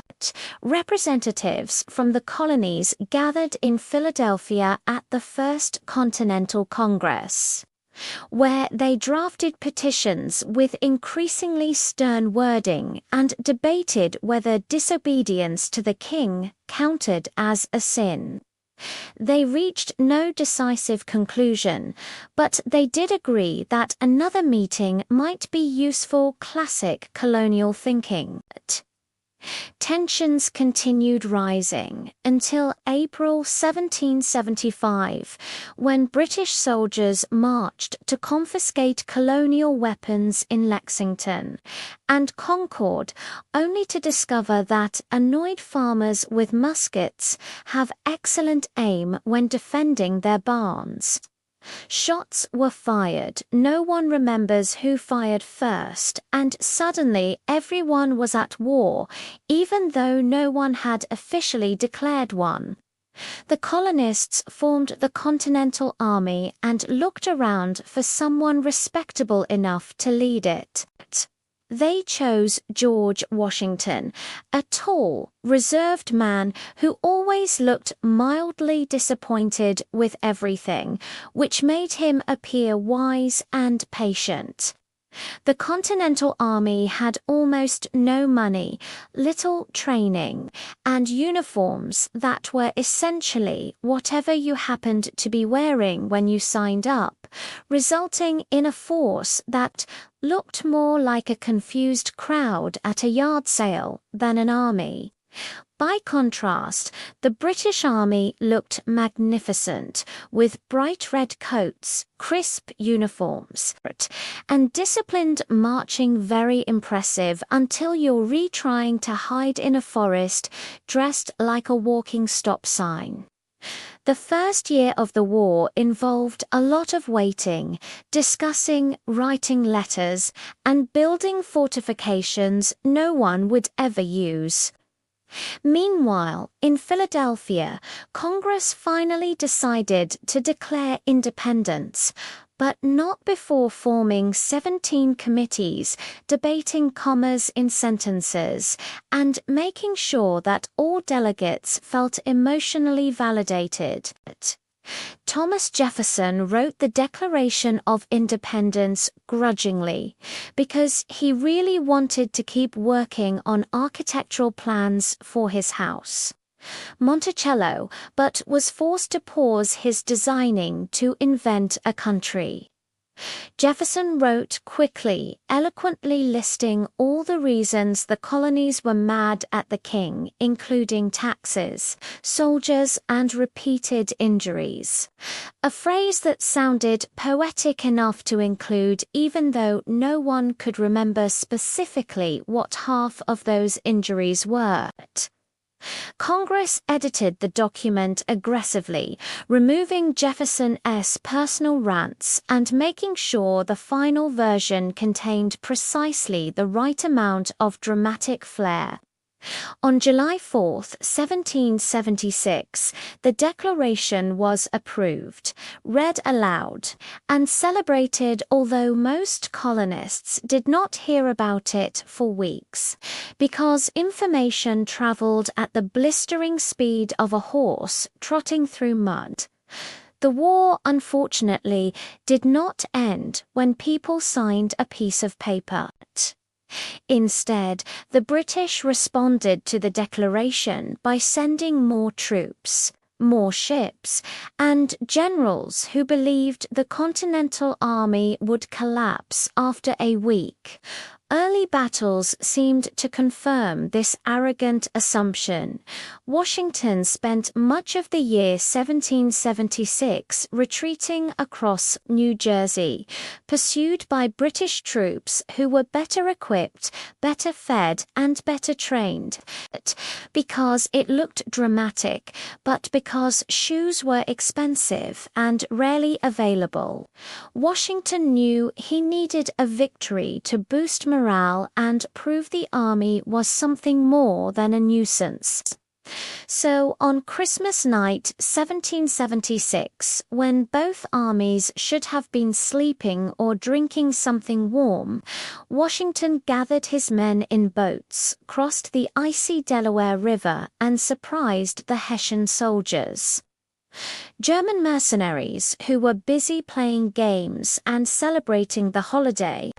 Representatives from the colonies gathered in Philadelphia at the First Continental Congress, where they drafted petitions with increasingly stern wording and debated whether disobedience to the king counted as a sin. They reached no decisive conclusion, but they did agree that another meeting might be useful. Classic colonial thinking. Tensions continued rising until April 1775, when British soldiers marched to confiscate colonial weapons in Lexington and Concord, only to discover that annoyed farmers with muskets have excellent aim when defending their barns. Shots were fired, no one remembers who fired first, and suddenly everyone was at war, even though no one had officially declared one. The colonists formed the Continental Army and looked around for someone respectable enough to lead it. They chose George Washington, a tall, reserved man who always looked mildly disappointed with everything, which made him appear wise and patient. The Continental Army had almost no money, little training, and uniforms that were essentially whatever you happened to be wearing when you signed up, resulting in a force that looked more like a confused crowd at a yard sale than an army. By contrast, the British Army looked magnificent, with bright red coats, crisp uniforms, and disciplined marching very impressive until you're retrying to hide in a forest dressed like a walking stop sign. The first year of the war involved a lot of waiting, discussing, writing letters, and building fortifications no one would ever use. Meanwhile, in Philadelphia, Congress finally decided to declare independence, but not before forming 17 committees, debating commas in sentences, and making sure that all delegates felt emotionally validated. Thomas Jefferson wrote the Declaration of Independence grudgingly, because he really wanted to keep working on architectural plans for his house, Monticello, but was forced to pause his designing to invent a country. Jefferson wrote quickly, eloquently listing all the reasons the colonies were mad at the king, including taxes, soldiers, and repeated injuries. A phrase that sounded poetic enough to include, even though no one could remember specifically what half of those injuries were. Congress edited the document aggressively, removing Jefferson's personal rants and making sure the final version contained precisely the right amount of dramatic flair. On July 4, 1776, the Declaration was approved, read aloud, and celebrated, although most colonists did not hear about it for weeks, because information traveled at the blistering speed of a horse trotting through mud. The war, unfortunately, did not end when people signed a piece of paper. Instead, the British responded to the declaration by sending more troops, more ships, and generals who believed the Continental Army would collapse after a week. Early battles seemed to confirm this arrogant assumption. Washington spent much of the year 1776 retreating across New Jersey, pursued by British troops who were better equipped, better fed, and better trained. Because it looked dramatic, but because shoes were expensive and rarely available. Washington knew he needed a victory to boost morale and prove the army was something more than a nuisance. So, on Christmas night 1776, when both armies should have been sleeping or drinking something warm, Washington gathered his men in boats, crossed the icy Delaware River, and surprised the Hessian soldiers. German mercenaries who were busy playing games and celebrating the holiday.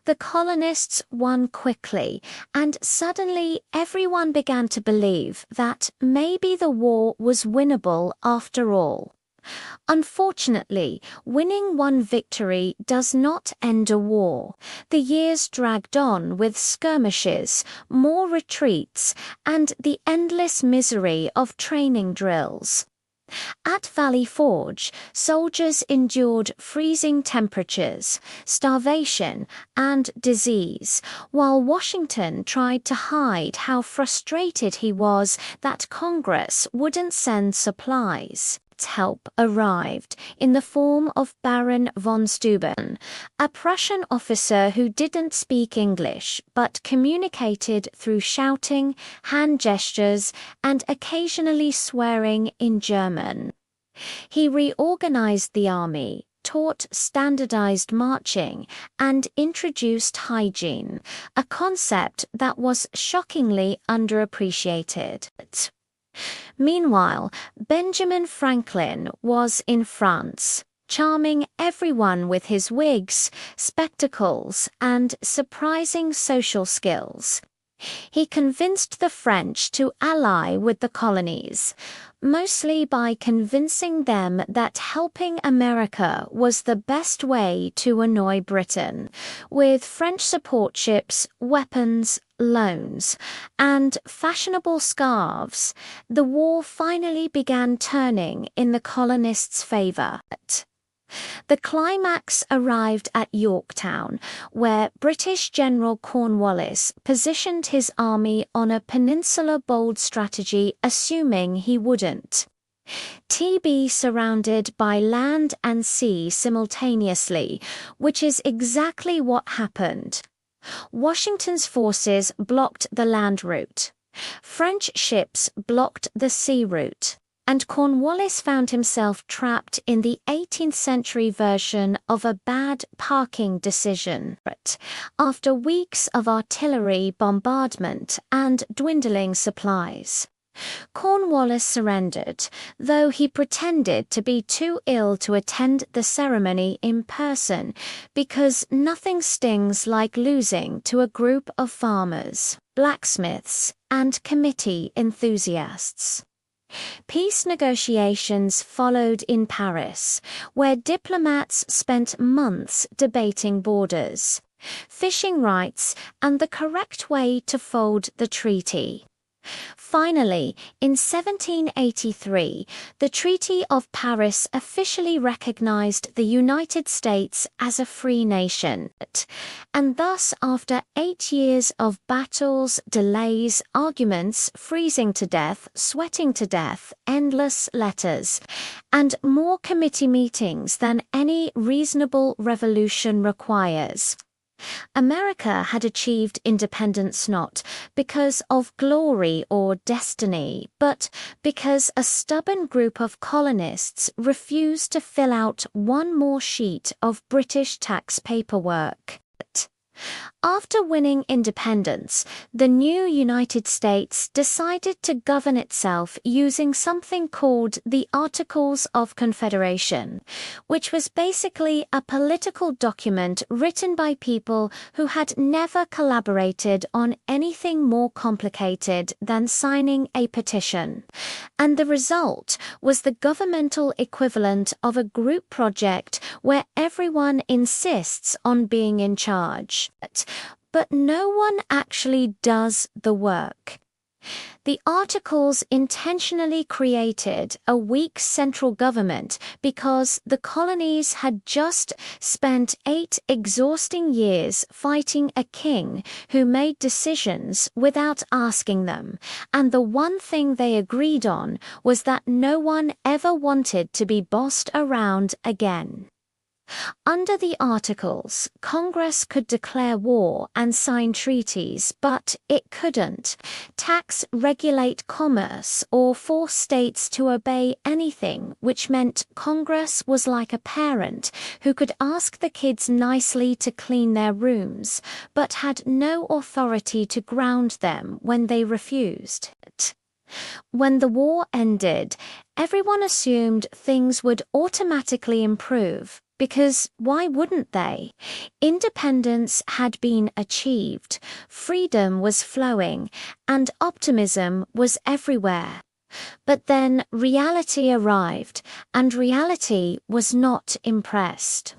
The colonists won quickly, and suddenly everyone began to believe that maybe the war was winnable after all. Unfortunately, winning one victory does not end a war. The years dragged on with skirmishes, more retreats, and the endless misery of training drills. At Valley Forge, soldiers endured freezing temperatures, starvation, and disease, while Washington tried to hide how frustrated he was that Congress wouldn't send supplies. Bismarck's help arrived in the form of Baron von Steuben, a Prussian officer who didn't speak English but communicated through shouting, hand gestures, and occasionally swearing in German. He reorganized the army, taught standardized marching, and introduced hygiene, a concept that was shockingly underappreciated. Meanwhile, Benjamin Franklin was in France, charming everyone with his wigs, spectacles, and surprising social skills. He convinced the French to ally with the colonies, mostly by convincing them that helping America was the best way to annoy Britain, with French support ships, weapons, loans, and fashionable scarves. The war finally began turning in the colonists' favor. The climax arrived at Yorktown, where British General Cornwallis positioned his army on a peninsula bold strategy, assuming he wouldn't. TB surrounded by land and sea simultaneously, which is exactly what happened. Washington's forces blocked the land route. French ships blocked the sea route. And Cornwallis found himself trapped in the 18th century version of a bad parking decision. After weeks of artillery bombardment and dwindling supplies, Cornwallis surrendered, though he pretended to be too ill to attend the ceremony in person because nothing stings like losing to a group of farmers, blacksmiths, and committee enthusiasts. Peace negotiations followed in Paris, where diplomats spent months debating borders, fishing rights, and the correct way to fold the treaty. Finally, in 1783, the Treaty of Paris officially recognized the United States as a free nation, and thus after 8 years of battles, delays, arguments, freezing to death, sweating to death, endless letters, and more committee meetings than any reasonable revolution requires, America had achieved independence not because of glory or destiny, but because a stubborn group of colonists refused to fill out one more sheet of British tax paperwork. After winning independence, the new United States decided to govern itself using something called the Articles of Confederation, which was basically a political document written by people who had never collaborated on anything more complicated than signing a petition. And the result was the governmental equivalent of a group project where everyone insists on being in charge. But no one actually does the work. The Articles intentionally created a weak central government because the colonies had just spent 8 exhausting years fighting a king who made decisions without asking them, and the one thing they agreed on was that no one ever wanted to be bossed around again. Under the Articles, Congress could declare war and sign treaties, but it couldn't tax, regulate commerce, or force states to obey anything, which meant Congress was like a parent who could ask the kids nicely to clean their rooms, but had no authority to ground them when they refused. When the war ended, everyone assumed things would automatically improve. Because why wouldn't they? Independence had been achieved, freedom was flowing, and optimism was everywhere. But then reality arrived, and reality was not impressed.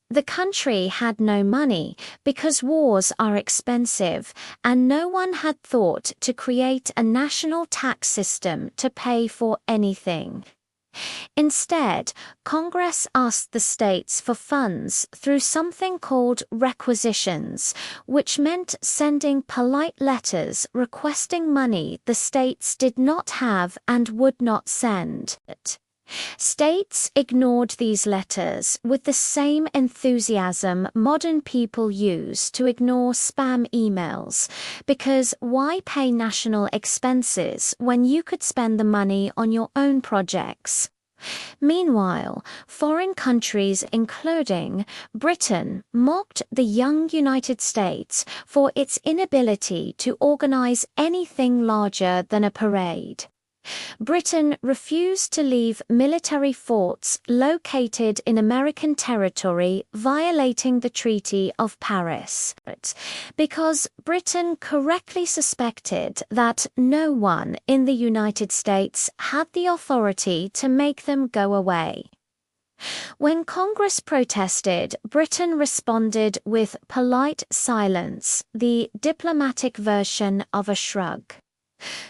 The country had no money because wars are expensive, and no one had thought to create a national tax system to pay for anything. Instead, Congress asked the states for funds through something called requisitions, which meant sending polite letters requesting money the states did not have and would not send. States ignored these letters with the same enthusiasm modern people use to ignore spam emails, because why pay national expenses when you could spend the money on your own projects? Meanwhile, foreign countries including Britain mocked the young United States for its inability to organize anything larger than a parade. Britain refused to leave military forts located in American territory, violating the Treaty of Paris, because Britain correctly suspected that no one in the United States had the authority to make them go away. When Congress protested, Britain responded with polite silence, the diplomatic version of a shrug.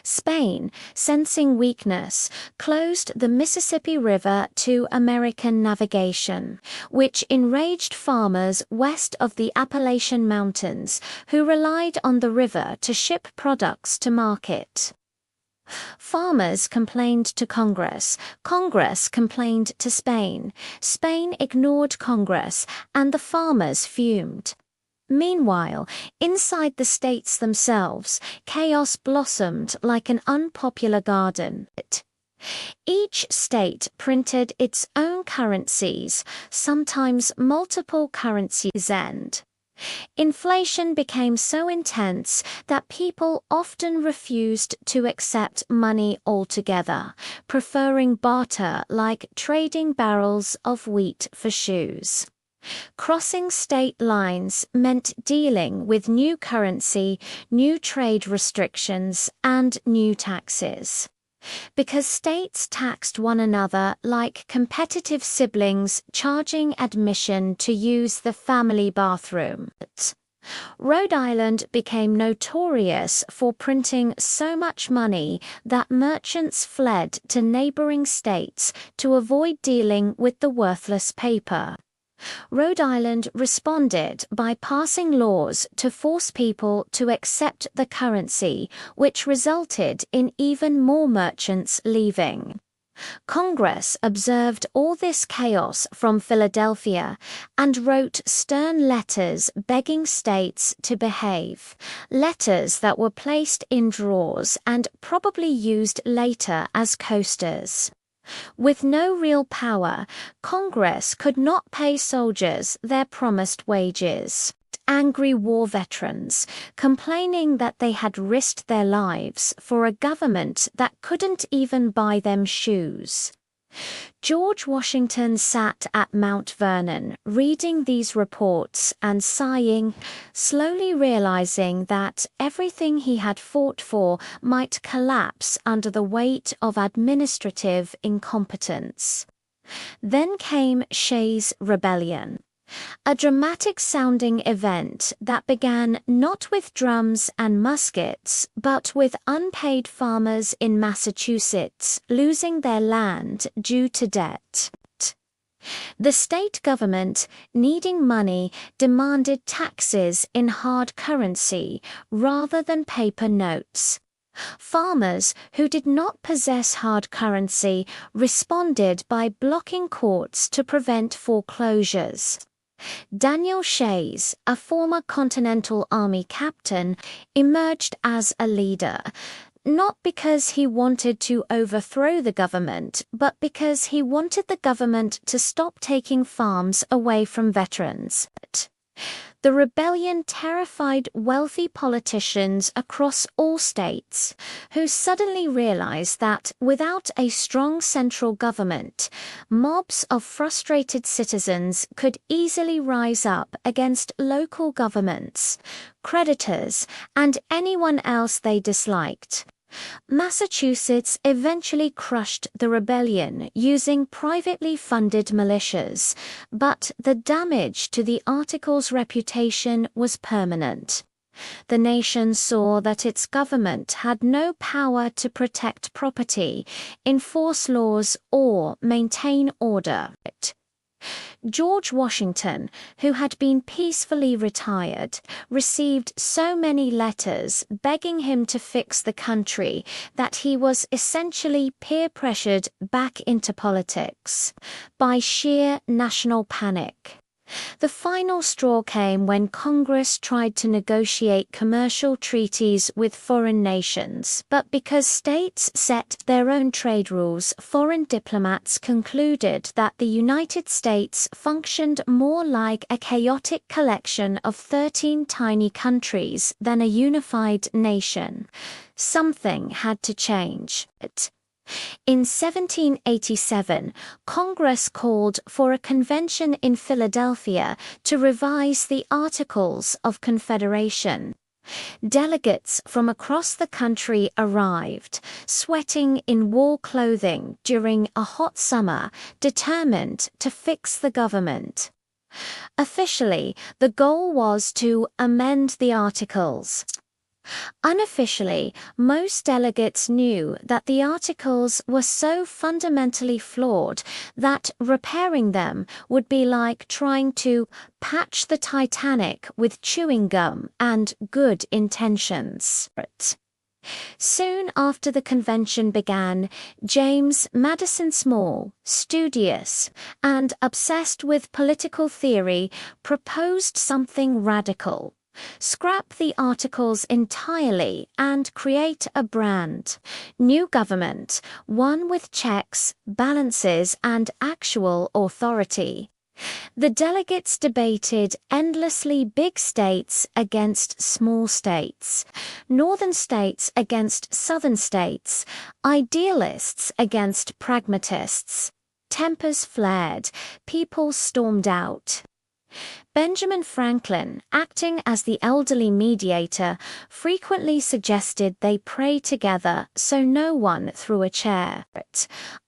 Spain, sensing weakness, closed the Mississippi River to American navigation, which enraged farmers west of the Appalachian Mountains who relied on the river to ship products to market. Farmers complained to Congress, Congress complained to Spain, Spain ignored Congress, and the farmers fumed. Meanwhile, inside the states themselves, chaos blossomed like an unpopular garden. Each state printed its own currencies, sometimes multiple currencies, and inflation became so intense that people often refused to accept money altogether, preferring barter like trading barrels of wheat for shoes. Crossing state lines meant dealing with new currency, new trade restrictions, and new taxes. Because states taxed one another like competitive siblings charging admission to use the family bathroom. Rhode Island became notorious for printing so much money that merchants fled to neighboring states to avoid dealing with the worthless paper. Rhode Island responded by passing laws to force people to accept the currency, which resulted in even more merchants leaving. Congress observed all this chaos from Philadelphia and wrote stern letters begging states to behave, letters that were placed in drawers and probably used later as coasters. With no real power, Congress could not pay soldiers their promised wages. Angry war veterans, complaining that they had risked their lives for a government that couldn't even buy them shoes. George Washington sat at Mount Vernon, reading these reports and sighing, slowly realizing that everything he had fought for might collapse under the weight of administrative incompetence. Then came Shays' Rebellion, a dramatic-sounding event that began not with drums and muskets, but with unpaid farmers in Massachusetts losing their land due to debt. The state government, needing money, demanded taxes in hard currency rather than paper notes. Farmers who did not possess hard currency responded by blocking courts to prevent foreclosures. Daniel Shays, a former Continental Army captain, emerged as a leader, not because he wanted to overthrow the government, but because he wanted the government to stop taking farms away from veterans. The rebellion terrified wealthy politicians across all states, who suddenly realized that without a strong central government, mobs of frustrated citizens could easily rise up against local governments, creditors, and anyone else they disliked. Massachusetts eventually crushed the rebellion using privately funded militias, but the damage to the article's reputation was permanent. The nation saw that its government had no power to protect property, enforce laws, or maintain order. George Washington, who had been peacefully retired, received so many letters begging him to fix the country that he was essentially peer-pressured back into politics by sheer national panic. The final straw came when Congress tried to negotiate commercial treaties with foreign nations, but because states set their own trade rules, foreign diplomats concluded that the United States functioned more like a chaotic collection of 13 tiny countries than a unified nation. Something had to change. In 1787, Congress called for a convention in Philadelphia to revise the Articles of Confederation. Delegates from across the country arrived, sweating in wool clothing during a hot summer, determined to fix the government. Officially, the goal was to amend the Articles. Unofficially, most delegates knew that the Articles were so fundamentally flawed that repairing them would be like trying to patch the Titanic with chewing gum and good intentions. Soon after the convention began, James Madison Small, studious and obsessed with political theory, proposed something radical. Scrap the Articles entirely and create a brand new government, one with checks, balances, and actual authority. The delegates debated endlessly big states against small states, northern states against southern states, idealists against pragmatists. Tempers flared, people stormed out. Benjamin Franklin, acting as the elderly mediator, frequently suggested they pray together so no one threw a chair.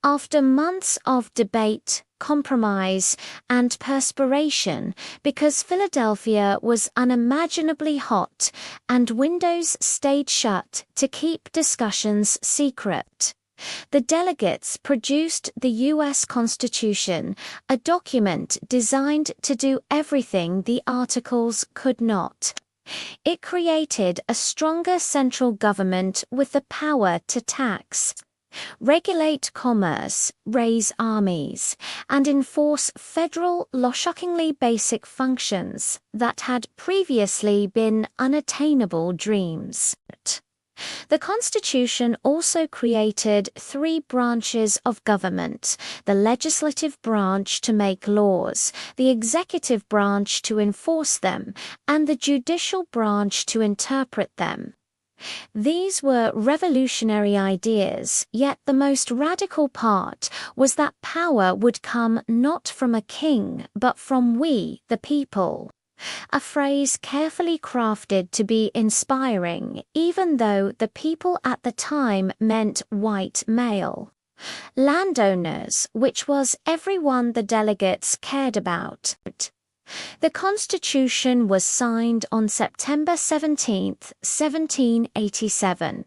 After months of debate, compromise, and perspiration, because Philadelphia was unimaginably hot and windows stayed shut to keep discussions secret, the delegates produced the U.S. Constitution, a document designed to do everything the Articles could not. It created a stronger central government with the power to tax, regulate commerce, raise armies, and enforce federal, shockingly basic functions that had previously been unattainable dreams. The Constitution also created 3 branches of government: the legislative branch to make laws, the executive branch to enforce them, and the judicial branch to interpret them. These were revolutionary ideas, yet the most radical part was that power would come not from a king, but from we, the people. A phrase carefully crafted to be inspiring, even though the people at the time meant white male. Landowners, which was everyone the delegates cared about. The Constitution was signed on September 17, 1787,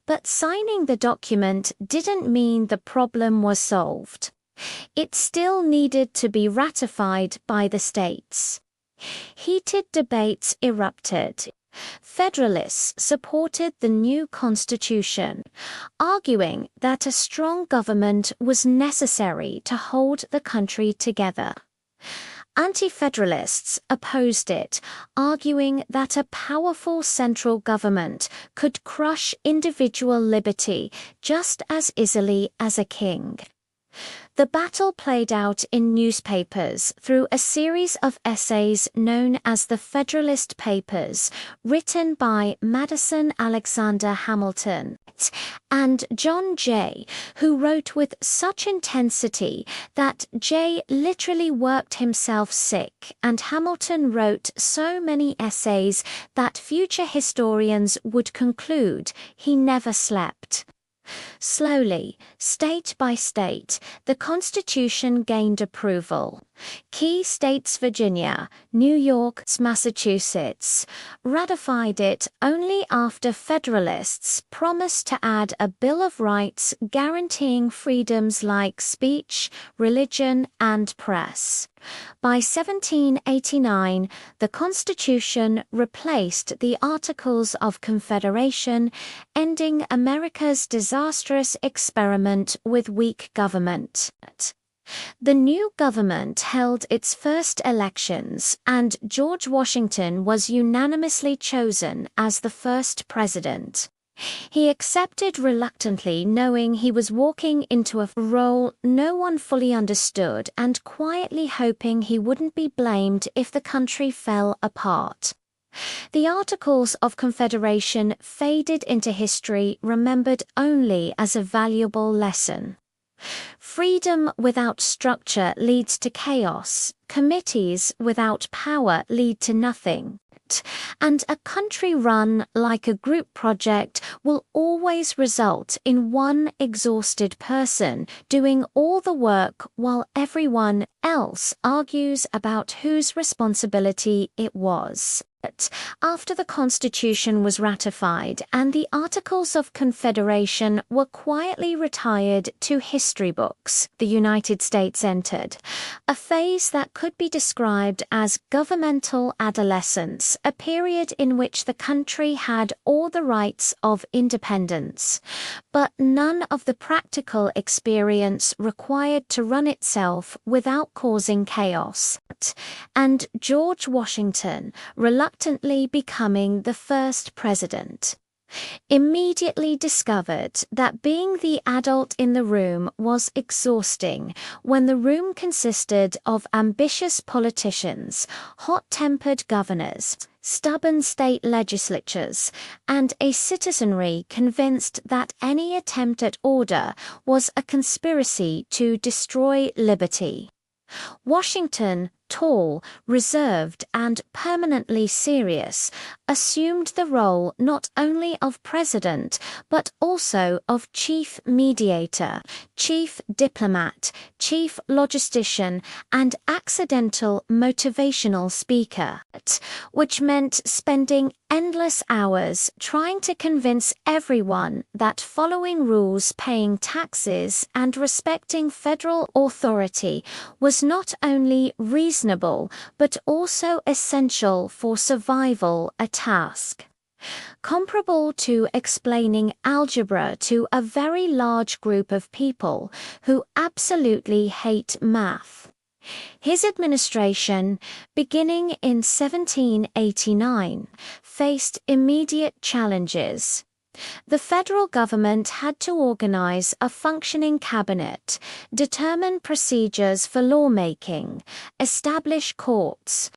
but signing the document didn't mean the problem was solved. It still needed to be ratified by the states. Heated debates erupted. Federalists supported the new constitution, arguing that a strong government was necessary to hold the country together. Anti-federalists opposed it, arguing that a powerful central government could crush individual liberty just as easily as a king. The battle played out in newspapers through a series of essays known as the Federalist Papers, written by Madison Alexander Hamilton and John Jay, who wrote with such intensity that Jay literally worked himself sick, and Hamilton wrote so many essays that future historians would conclude he never slept. Slowly, state by state, the Constitution gained approval. Key states Virginia, New York, Massachusetts ratified it only after Federalists promised to add a Bill of Rights guaranteeing freedoms like speech, religion, and press. By 1789, the Constitution replaced the Articles of Confederation, ending America's disastrous experiment with weak government. The new government held its first elections, and George Washington was unanimously chosen as the first president. He accepted reluctantly, knowing he was walking into a role no one fully understood, and quietly hoping he wouldn't be blamed if the country fell apart. The Articles of Confederation faded into history, remembered only as a valuable lesson. Freedom without structure leads to chaos. Committees without power lead to nothing. And a country run like a group project will always result in one exhausted person doing all the work while everyone else argues about whose responsibility it was. After the Constitution was ratified and the Articles of Confederation were quietly retired to history books, the United States entered a phase that could be described as governmental adolescence, a period in which the country had all the rights of independence, but none of the practical experience required to run itself without causing chaos. And George Washington, reluctantly becoming the first president, immediately discovered that being the adult in the room was exhausting when the room consisted of ambitious politicians, hot-tempered governors, stubborn state legislatures, and a citizenry convinced that any attempt at order was a conspiracy to destroy liberty. Washington, tall, reserved, and permanently serious, assumed the role not only of president, but also of chief mediator, chief diplomat, chief logistician, and accidental motivational speaker, which meant spending endless hours trying to convince everyone that following rules, paying taxes, and respecting federal authority was not only reasonable but also essential for survival, a task comparable to explaining algebra to a very large group of people who absolutely hate math. His administration, beginning in 1789, faced immediate challenges. The federal government had to organize a functioning cabinet, determine procedures for lawmaking, establish courts,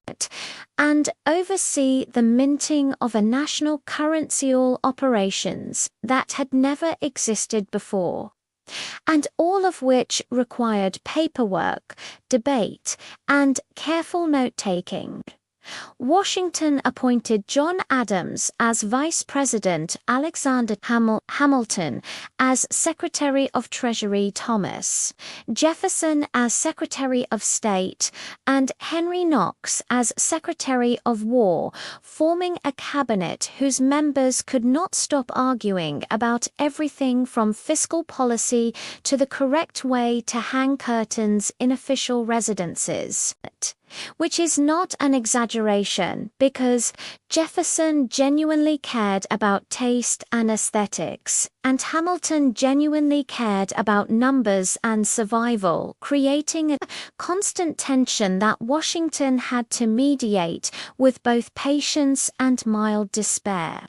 and oversee the minting of a national currency-all operations that had never existed before, and all of which required paperwork, debate, and careful note-taking. Washington appointed John Adams as Vice President, Alexander Hamilton as Secretary of Treasury, Thomas Jefferson as Secretary of State, and Henry Knox as Secretary of War, forming a cabinet whose members could not stop arguing about everything from fiscal policy to the correct way to hang curtains in official residences. Which is not an exaggeration, because Jefferson genuinely cared about taste and aesthetics, and Hamilton genuinely cared about numbers and survival, creating a constant tension that Washington had to mediate with both patience and mild despair.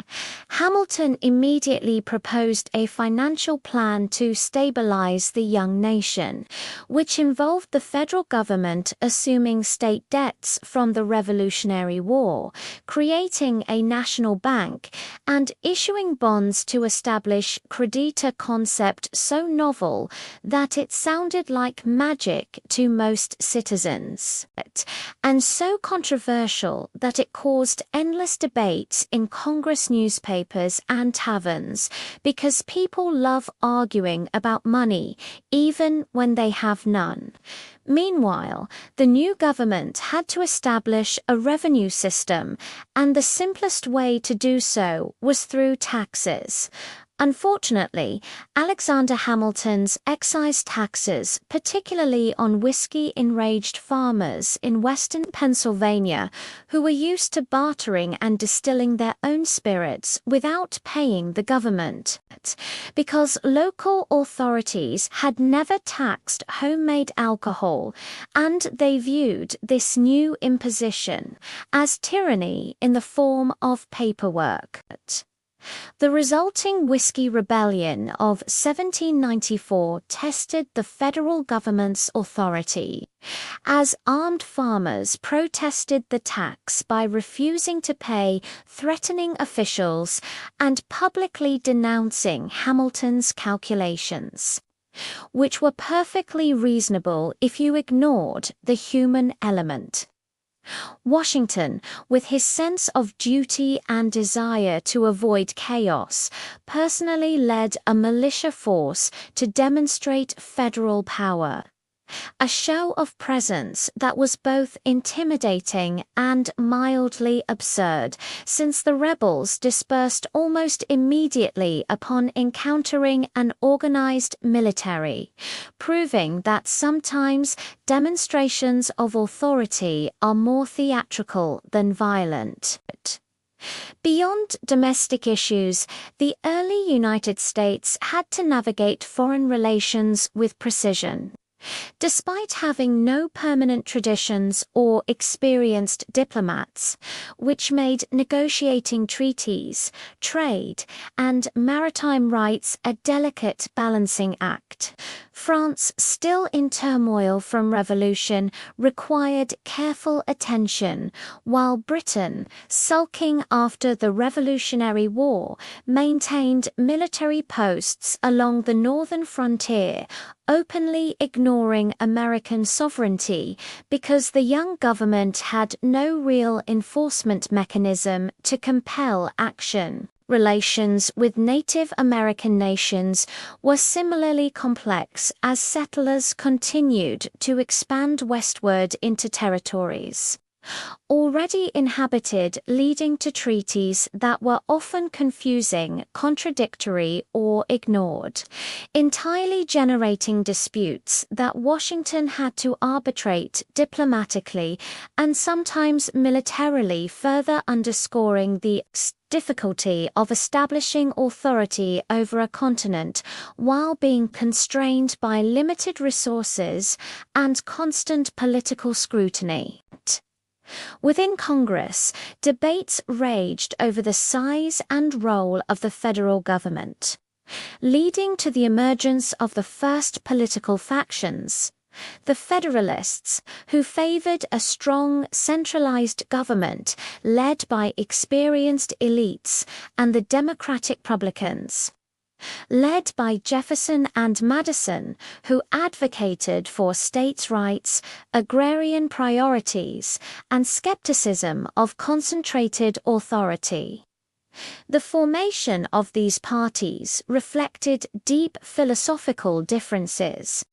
Hamilton immediately proposed a financial plan to stabilize the young nation, which involved the federal government assuming state debts from the Revolutionary War, creating a national bank, and issuing bonds to establish creditor concept so novel that it sounded like magic to most citizens, and so controversial that it caused endless debates in Congress newspapers and taverns, because people love arguing about money even when they have none. Meanwhile, the new government had to establish a revenue system, and the simplest way to do so was through taxes. Unfortunately, Alexander Hamilton's excise taxes, particularly on whiskey-enraged farmers in western Pennsylvania, who were used to bartering and distilling their own spirits without paying the government, because local authorities had never taxed homemade alcohol, and they viewed this new imposition as tyranny in the form of paperwork. The resulting Whiskey Rebellion of 1794 tested the federal government's authority, as armed farmers protested the tax by refusing to pay, threatening officials, and publicly denouncing Hamilton's calculations, which were perfectly reasonable if you ignored the human element. Washington, with his sense of duty and desire to avoid chaos, personally led a militia force to demonstrate federal power. A show of presence that was both intimidating and mildly absurd, since the rebels dispersed almost immediately upon encountering an organized military, proving that sometimes demonstrations of authority are more theatrical than violent. Beyond domestic issues, the early United States had to navigate foreign relations with precision. Despite having no permanent traditions or experienced diplomats, which made negotiating treaties, trade, and maritime rights a delicate balancing act, France, still in turmoil from revolution, required careful attention, while Britain, sulking after the Revolutionary War, maintained military posts along the northern frontier, openly ignoring American sovereignty because the young government had no real enforcement mechanism to compel action. Relations with Native American nations were similarly complex as settlers continued to expand westward into territories already inhabited, leading to treaties that were often confusing, contradictory, or ignored, entirely generating disputes that Washington had to arbitrate diplomatically and sometimes militarily, further underscoring the difficulty of establishing authority over a continent while being constrained by limited resources and constant political scrutiny. Within Congress, debates raged over the size and role of the federal government, leading to the emergence of the first political factions, the Federalists, who favored a strong, centralized government led by experienced elites, and the Democratic Republicans, led by Jefferson and Madison, who advocated for states' rights, agrarian priorities, and skepticism of concentrated authority. The formation of these parties reflected deep philosophical differences,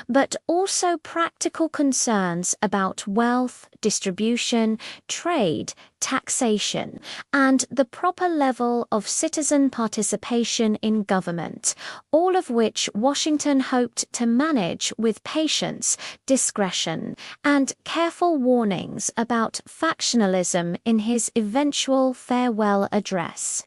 but also practical concerns about wealth distribution, trade, taxation, and the proper level of citizen participation in government, all of which Washington hoped to manage with patience, discretion, and careful warnings about factionalism in his eventual farewell address,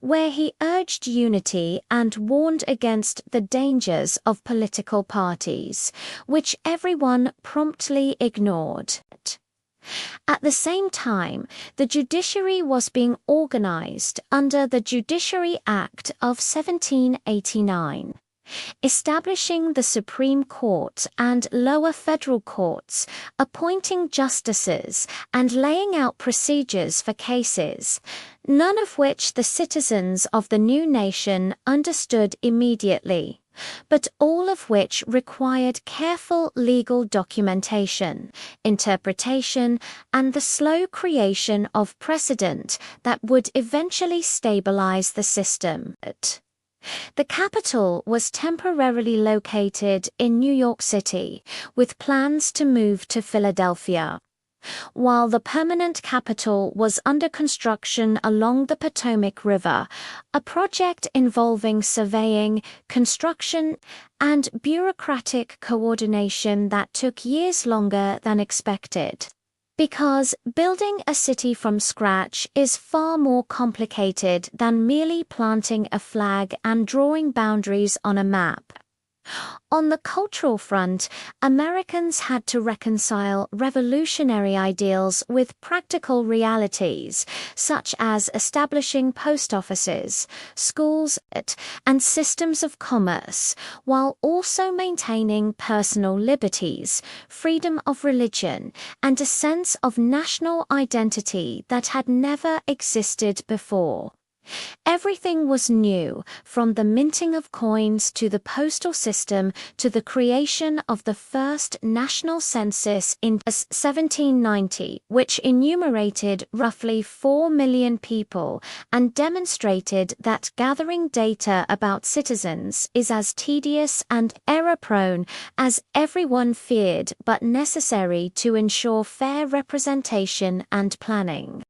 where he urged unity and warned against the dangers of political parties, which everyone promptly ignored. At the same time, the judiciary was being organized under the Judiciary Act of 1789. establishing the Supreme Court and lower federal courts, appointing justices, and laying out procedures for cases, none of which the citizens of the new nation understood immediately, but all of which required careful legal documentation, interpretation, and the slow creation of precedent that would eventually stabilize the system. The capital was temporarily located in New York City, with plans to move to Philadelphia, while the permanent capital was under construction along the Potomac River, a project involving surveying, construction, and bureaucratic coordination that took years longer than expected. Because building a city from scratch is far more complicated than merely planting a flag and drawing boundaries on a map. On the cultural front, Americans had to reconcile revolutionary ideals with practical realities, such as establishing post offices, schools, and systems of commerce, while also maintaining personal liberties, freedom of religion, and a sense of national identity that had never existed before. Everything was new, from the minting of coins to the postal system to the creation of the first national census in 1790, which enumerated roughly 4 million people and demonstrated that gathering data about citizens is as tedious and error-prone as everyone feared but necessary to ensure fair representation and planning.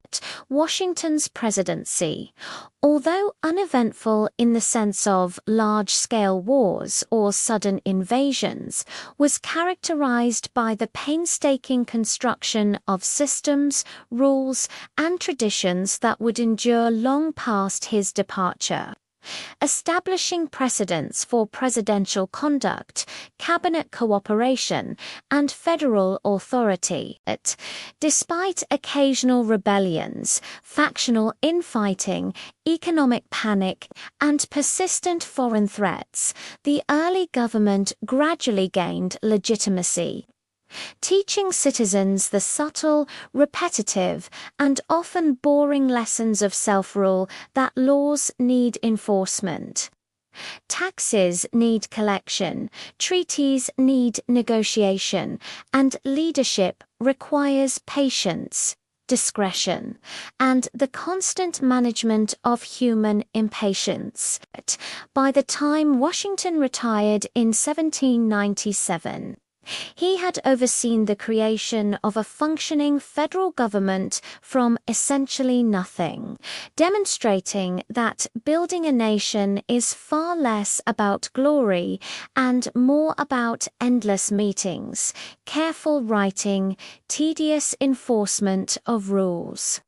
Washington's presidency, although uneventful in the sense of large-scale wars or sudden invasions, was characterized by the painstaking construction of systems, rules, and traditions that would endure long past his departure. Establishing precedents for presidential conduct, cabinet cooperation, and federal authority. Despite occasional rebellions, factional infighting, economic panic, and persistent foreign threats, the early government gradually gained legitimacy, teaching citizens the subtle, repetitive, and often boring lessons of self-rule that laws need enforcement. Taxes need collection, treaties need negotiation, and leadership requires patience, discretion, and the constant management of human impatience. By the time Washington retired in 1797, he had overseen the creation of a functioning federal government from essentially nothing, demonstrating that building a nation is far less about glory and more about endless meetings, careful writing, tedious enforcement of rules,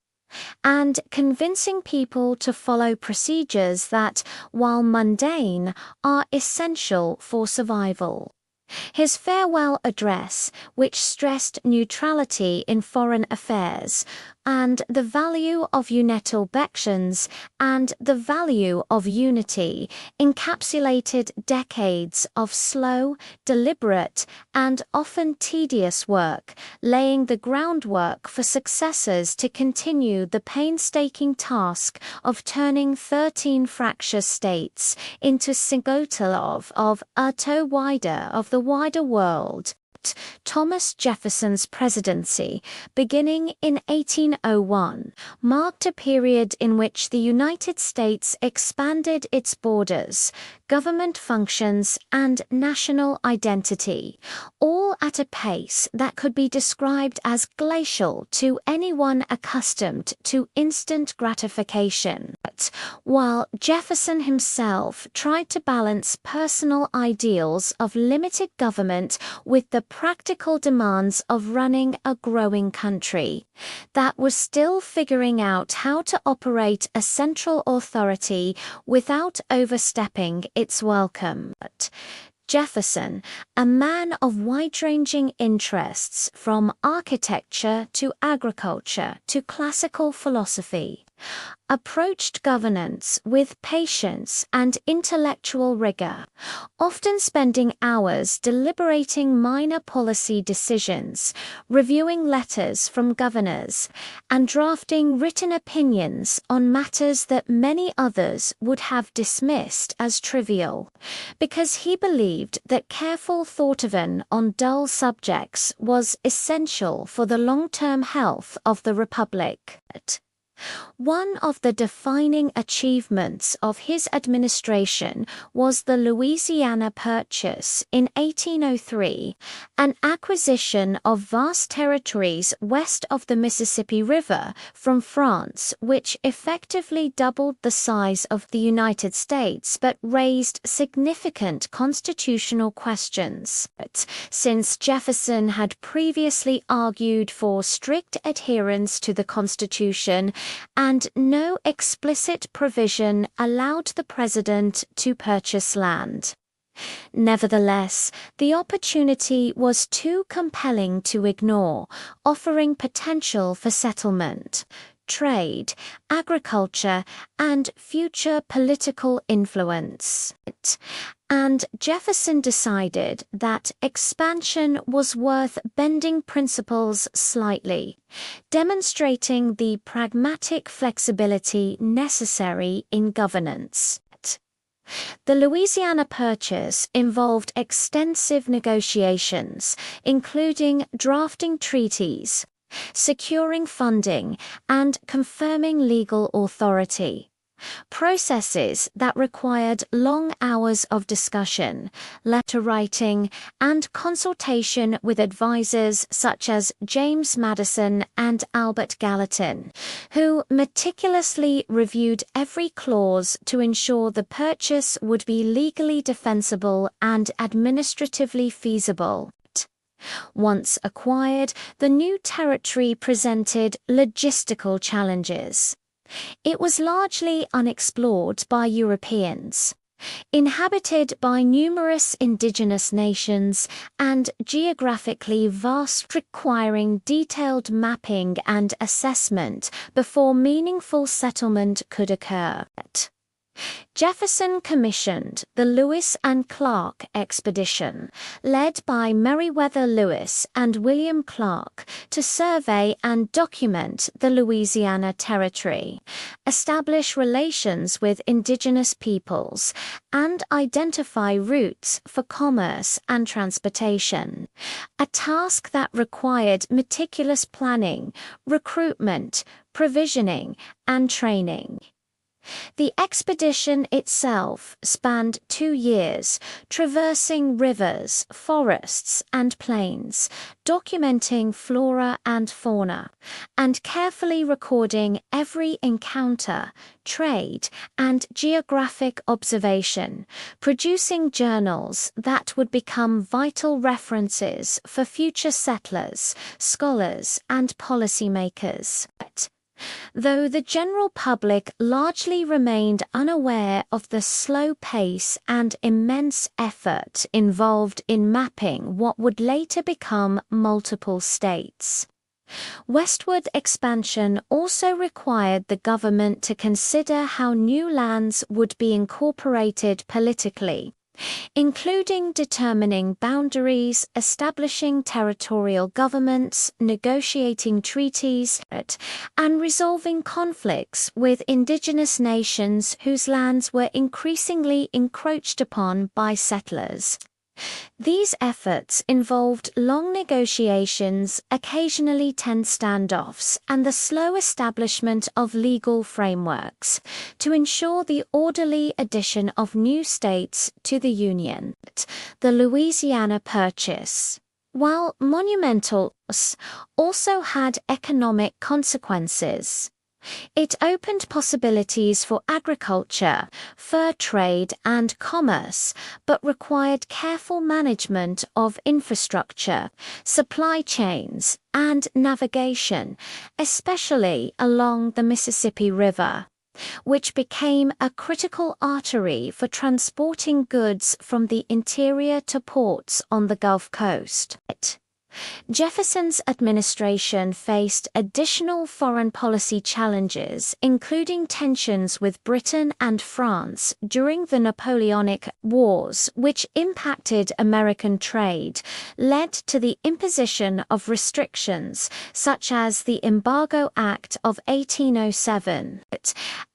and convincing people to follow procedures that, while mundane, are essential for survival. His farewell address, which stressed neutrality in foreign affairs, and the value of unital elections, and the value of unity, encapsulated decades of slow, deliberate, and often tedious work, laying the groundwork for successors to continue the painstaking task of turning 13 fractious states into Sigotolov of wider of the wider world. Thomas Jefferson's presidency, beginning in 1801, marked a period in which the United States expanded its borders, government functions, and national identity, all at a pace that could be described as glacial to anyone accustomed to instant gratification. But while Jefferson himself tried to balance personal ideals of limited government with the practical demands of running a growing country that was still figuring out how to operate a central authority without overstepping its welcome. Jefferson, a man of wide-ranging interests from architecture to agriculture to classical philosophy, approached governance with patience and intellectual rigor, often spending hours deliberating minor policy decisions, reviewing letters from governors, and drafting written opinions on matters that many others would have dismissed as trivial, because he believed that careful thought on dull subjects was essential for the long-term health of the Republic. One of the defining achievements of his administration was the Louisiana Purchase in 1803, an acquisition of vast territories west of the Mississippi River from France, which effectively doubled the size of the United States but raised significant constitutional questions. Since Jefferson had previously argued for strict adherence to the Constitution, and no explicit provision allowed the president to purchase land. Nevertheless, the opportunity was too compelling to ignore, offering potential for settlement, trade, agriculture, and future political influence. And Jefferson decided that expansion was worth bending principles slightly, demonstrating the pragmatic flexibility necessary in governance. The Louisiana Purchase involved extensive negotiations, including drafting treaties, securing funding, and confirming legal authority. Processes that required long hours of discussion, letter writing, and consultation with advisors such as James Madison and Albert Gallatin, who meticulously reviewed every clause to ensure the purchase would be legally defensible and administratively feasible. Once acquired, the new territory presented logistical challenges. It was largely unexplored by Europeans, inhabited by numerous indigenous nations, and geographically vast, requiring detailed mapping and assessment before meaningful settlement could occur. Jefferson commissioned the Lewis and Clark expedition, led by Meriwether Lewis and William Clark, to survey and document the Louisiana Territory, establish relations with indigenous peoples, and identify routes for commerce and transportation, a task that required meticulous planning, recruitment, provisioning, and training. The expedition itself spanned 2 years, traversing rivers, forests, and plains, documenting flora and fauna, and carefully recording every encounter, trade, and geographic observation, producing journals that would become vital references for future settlers, scholars, and policymakers. Though the general public largely remained unaware of the slow pace and immense effort involved in mapping what would later become multiple states. Westward expansion also required the government to consider how new lands would be incorporated politically, including determining boundaries, establishing territorial governments, negotiating treaties, and resolving conflicts with indigenous nations whose lands were increasingly encroached upon by settlers. These efforts involved long negotiations, occasionally tense standoffs, and the slow establishment of legal frameworks to ensure the orderly addition of new states to the Union. The Louisiana Purchase, while monumental, also had economic consequences. It opened possibilities for agriculture, fur trade, and commerce, but required careful management of infrastructure, supply chains, and navigation, especially along the Mississippi River, which became a critical artery for transporting goods from the interior to ports on the Gulf Coast. Jefferson's administration faced additional foreign policy challenges, including tensions with Britain and France during the Napoleonic Wars, which impacted American trade, led to the imposition of restrictions such as the Embargo Act of 1807,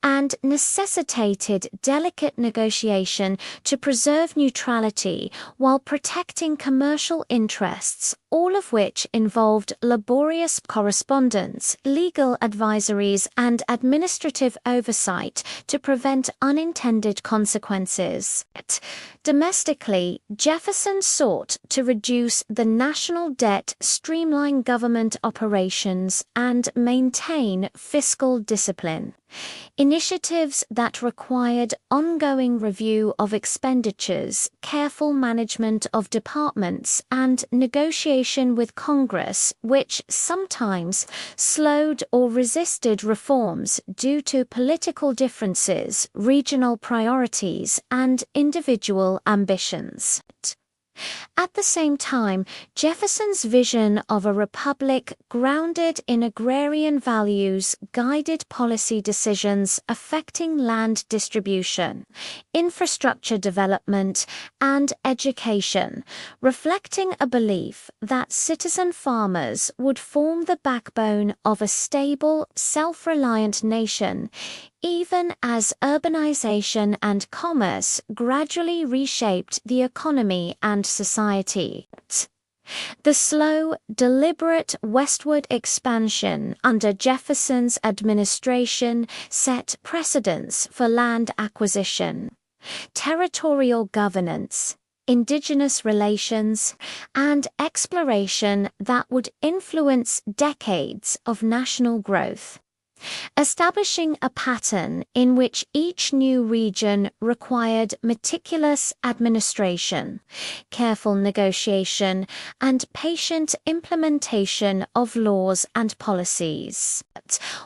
and necessitated delicate negotiation to preserve neutrality while protecting commercial interests, all of which involved laborious correspondence, legal advisories, and administrative oversight to prevent unintended consequences. Domestically, Jefferson sought to reduce the national debt, streamline government operations, and maintain fiscal discipline. Initiatives that required ongoing review of expenditures, careful management of departments, and negotiation with Congress, which sometimes slowed or resisted reforms due to political differences, regional priorities, and individual ambitions. At the same time, Jefferson's vision of a republic grounded in agrarian values guided policy decisions affecting land distribution, infrastructure development, and education, reflecting a belief that citizen farmers would form the backbone of a stable, self-reliant nation, even as urbanization and commerce gradually reshaped the economy and society. The slow, deliberate westward expansion under Jefferson's administration set precedents for land acquisition, territorial governance, indigenous relations, and exploration that would influence decades of national growth, establishing a pattern in which each new region required meticulous administration, careful negotiation, and patient implementation of laws and policies.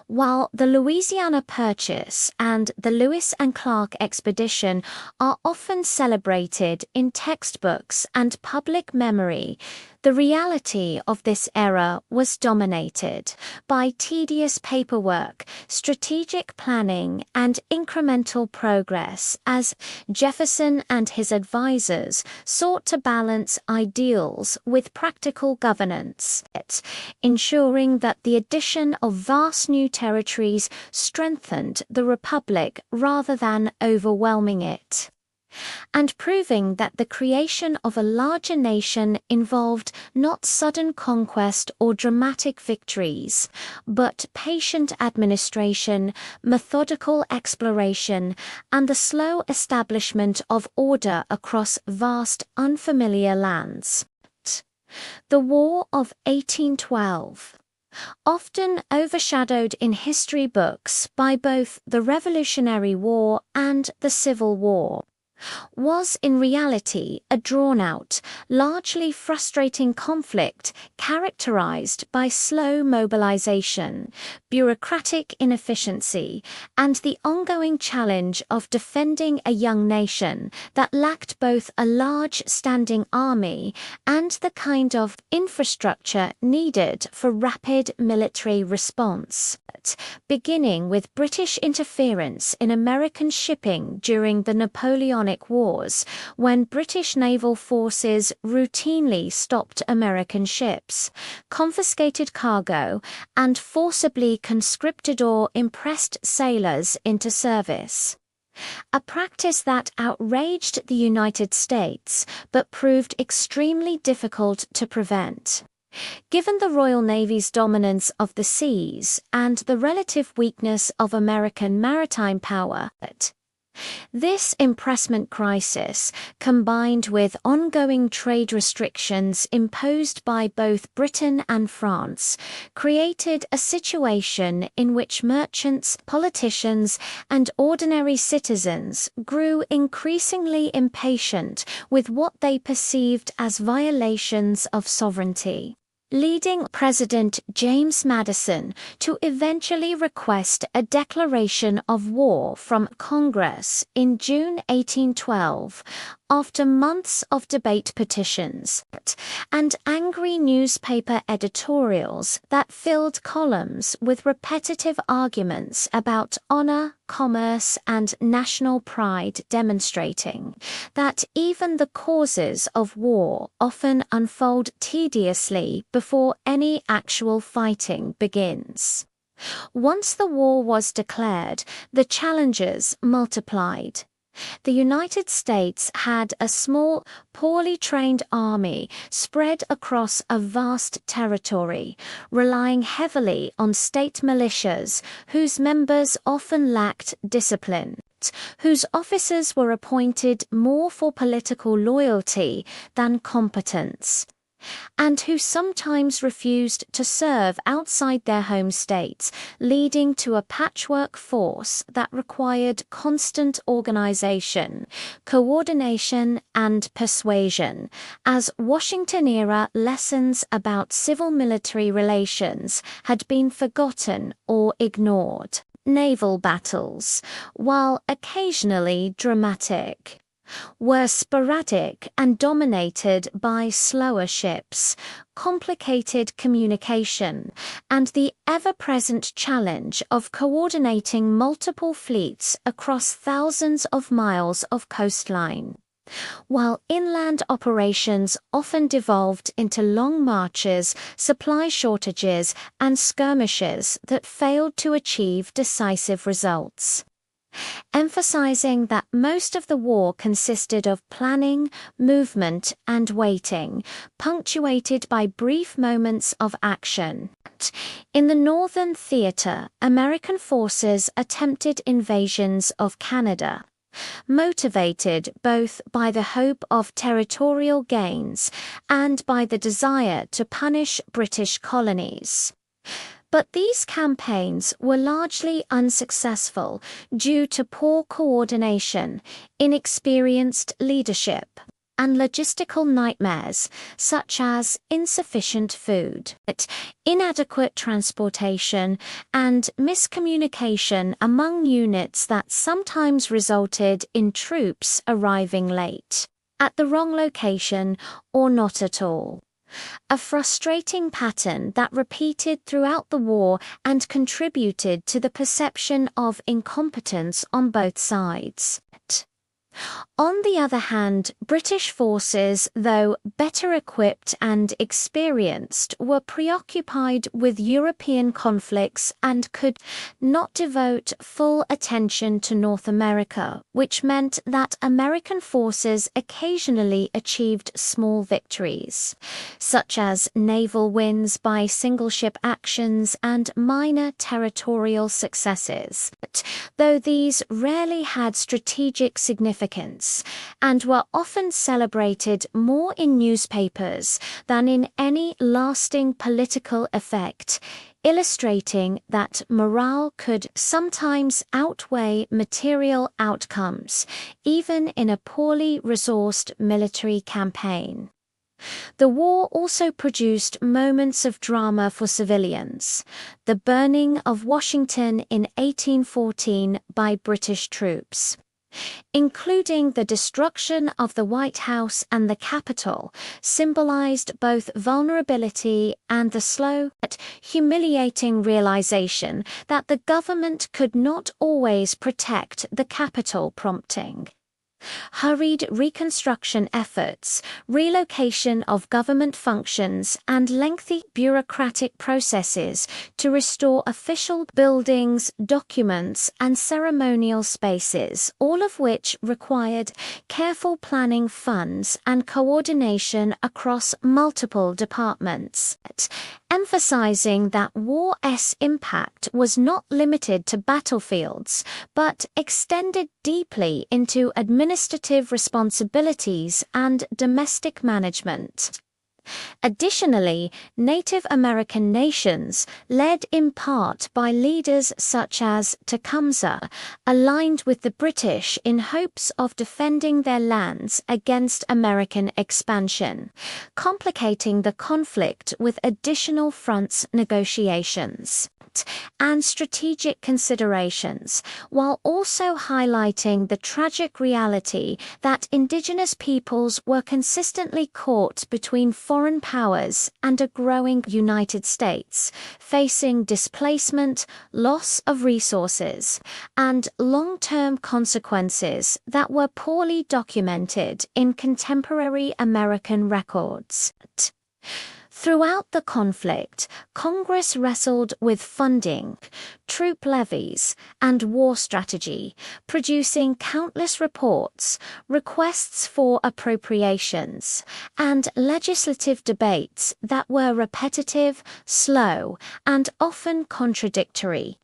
While the Louisiana Purchase and the Lewis and Clark Expedition are often celebrated in textbooks and public memory, the reality of this era was dominated by tedious paperwork, strategic planning, and incremental progress as Jefferson and his advisors sought to balance ideals with practical governance, ensuring that the addition of vast new territories strengthened the republic rather than overwhelming it, and proving that the creation of a larger nation involved not sudden conquest or dramatic victories, but patient administration, methodical exploration, and the slow establishment of order across vast, unfamiliar lands. The War of 1812, often overshadowed in history books by both the Revolutionary War and the Civil War, was in reality a drawn-out, largely frustrating conflict characterized by slow mobilization, bureaucratic inefficiency, and the ongoing challenge of defending a young nation that lacked both a large standing army and the kind of infrastructure needed for rapid military response. Beginning with British interference in American shipping during the Napoleonic Wars, when British naval forces routinely stopped American ships, confiscated cargo, and forcibly conscripted or impressed sailors into service. A practice that outraged the United States but proved extremely difficult to prevent. Given the Royal Navy's dominance of the seas and the relative weakness of American maritime power, this impressment crisis, combined with ongoing trade restrictions imposed by both Britain and France, created a situation in which merchants, politicians, and ordinary citizens grew increasingly impatient with what they perceived as violations of sovereignty, leading President James Madison to eventually request a declaration of war from Congress in June 1812, After months of debate petitions and angry newspaper editorials that filled columns with repetitive arguments about honor, commerce, and national pride, demonstrating that even the causes of war often unfold tediously before any actual fighting begins. Once the war was declared, the challenges multiplied. The United States had a small, poorly trained army spread across a vast territory, relying heavily on state militias whose members often lacked discipline, whose officers were appointed more for political loyalty than competence, and who sometimes refused to serve outside their home states, leading to a patchwork force that required constant organization, coordination, and persuasion, as Washington-era lessons about civil-military relations had been forgotten or ignored. Naval battles, while occasionally dramatic, were sporadic and dominated by slower ships, complicated communication, and the ever-present challenge of coordinating multiple fleets across thousands of miles of coastline. While inland operations often devolved into long marches, supply shortages, and skirmishes that failed to achieve decisive results. Emphasizing that most of the war consisted of planning, movement, and waiting, punctuated by brief moments of action. In the Northern Theater, American forces attempted invasions of Canada, motivated both by the hope of territorial gains and by the desire to punish British colonies. But these campaigns were largely unsuccessful due to poor coordination, inexperienced leadership, and logistical nightmares such as insufficient food, inadequate transportation, and miscommunication among units that sometimes resulted in troops arriving late, at the wrong location, or not at all. A frustrating pattern that repeated throughout the war and contributed to the perception of incompetence on both sides. On the other hand, British forces, though better equipped and experienced, were preoccupied with European conflicts and could not devote full attention to North America, which meant that American forces occasionally achieved small victories, such as naval wins by single-ship actions and minor territorial successes, though these rarely had strategic significance and were often celebrated more in newspapers than in any lasting political effect, illustrating that morale could sometimes outweigh material outcomes, even in a poorly resourced military campaign. The war also produced moments of drama for civilians. The burning of Washington in 1814 by British troops, including the destruction of the White House and the Capitol, symbolized both vulnerability and the slow but humiliating realization that the government could not always protect the Capitol, prompting hurried reconstruction efforts, relocation of government functions, and lengthy bureaucratic processes to restore official buildings, documents, and ceremonial spaces, all of which required careful planning, funds, and coordination across multiple departments, emphasizing that war's impact was not limited to battlefields, but extended deeply into administrative responsibilities and domestic management. Additionally, Native American nations, led in part by leaders such as Tecumseh, aligned with the British in hopes of defending their lands against American expansion, complicating the conflict with additional fronts negotiations. and strategic considerations, while also highlighting the tragic reality that indigenous peoples were consistently caught between foreign powers and a growing United States, facing displacement, loss of resources, and long-term consequences that were poorly documented in contemporary American records. Throughout the conflict, Congress wrestled with funding, troop levies, and war strategy, producing countless reports, requests for appropriations, and legislative debates that were repetitive, slow, and often contradictory.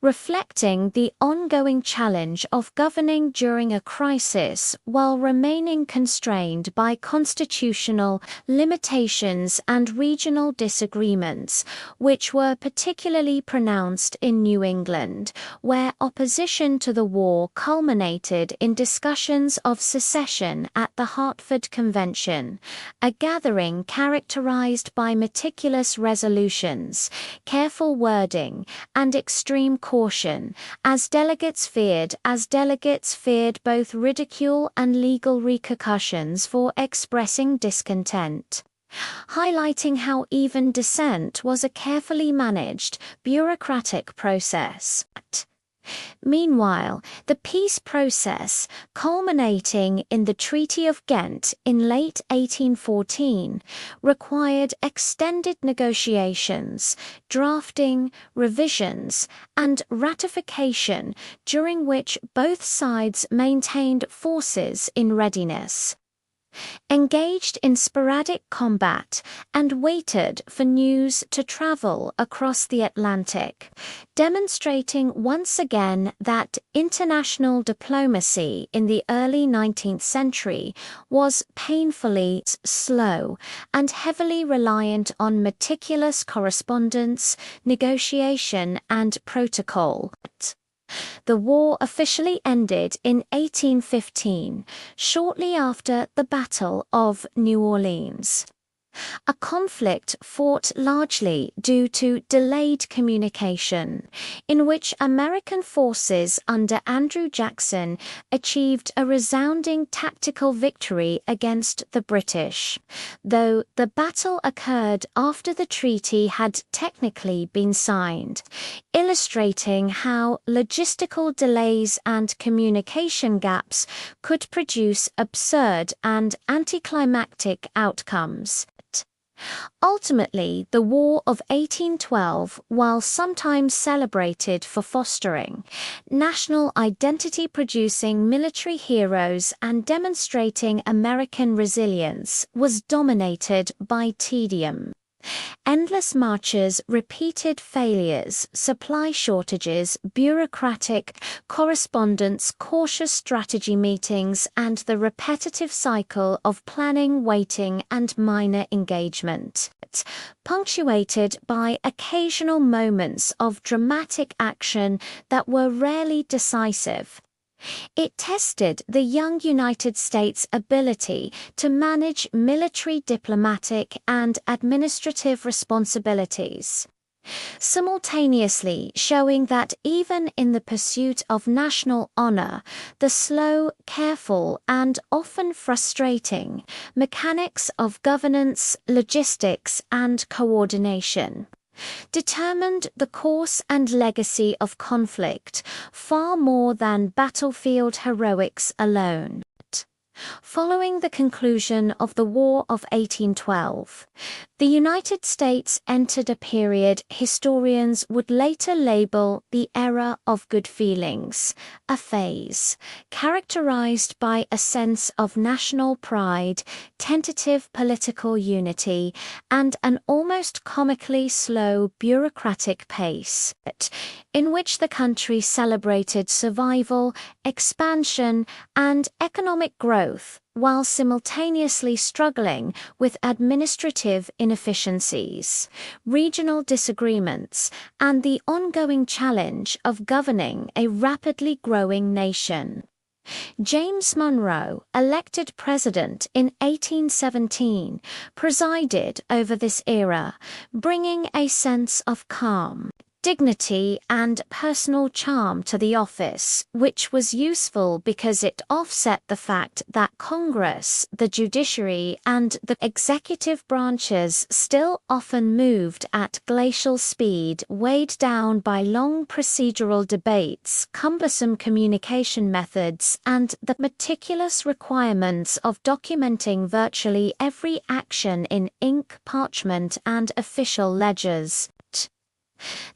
Reflecting the ongoing challenge of governing during a crisis while remaining constrained by constitutional limitations and regional disagreements, which were particularly pronounced in New England, where opposition to the war culminated in discussions of secession at the Hartford Convention, a gathering characterized by meticulous resolutions, careful wording, and extreme caution, as delegates feared both ridicule and legal repercussions for expressing discontent. Highlighting how even dissent was a carefully managed, bureaucratic process. Meanwhile, the peace process, culminating in the Treaty of Ghent in late 1814, required extended negotiations, drafting, revisions, and ratification, during which both sides maintained forces in readiness, engaged in sporadic combat, and waited for news to travel across the Atlantic, demonstrating once again that international diplomacy in the early 19th century was painfully slow and heavily reliant on meticulous correspondence, negotiation, and protocol. The war officially ended in 1815, shortly after the Battle of New Orleans. A conflict fought largely due to delayed communication, in which American forces under Andrew Jackson achieved a resounding tactical victory against the British, though the battle occurred after the treaty had technically been signed, illustrating how logistical delays and communication gaps could produce absurd and anticlimactic outcomes. Ultimately, the War of 1812, while sometimes celebrated for fostering national identity-producing military heroes and demonstrating American resilience, was dominated by tedium. Endless marches, repeated failures, supply shortages, bureaucratic correspondence, cautious strategy meetings, and the repetitive cycle of planning, waiting, and minor engagement, punctuated by occasional moments of dramatic action that were rarely decisive. It tested the young United States' ability to manage military, diplomatic, and administrative responsibilities, simultaneously showing that even in the pursuit of national honor, the slow, careful, and often frustrating mechanics of governance, logistics, and coordination determined the course and legacy of conflict far more than battlefield heroics alone. Following the conclusion of the War of 1812, the United States entered a period historians would later label the era of good feelings, a phase characterized by a sense of national pride, tentative political unity, and an almost comically slow bureaucratic pace, in which the country celebrated survival, expansion, and economic growth, while simultaneously struggling with administrative inefficiencies, regional disagreements, and the ongoing challenge of governing a rapidly growing nation. James Monroe, elected president in 1817, presided over this era, bringing a sense of calm, dignity and personal charm to the office, which was useful because it offset the fact that Congress, the judiciary, and the executive branches still often moved at glacial speed, weighed down by long procedural debates, cumbersome communication methods, and the meticulous requirements of documenting virtually every action in ink, parchment, and official ledgers.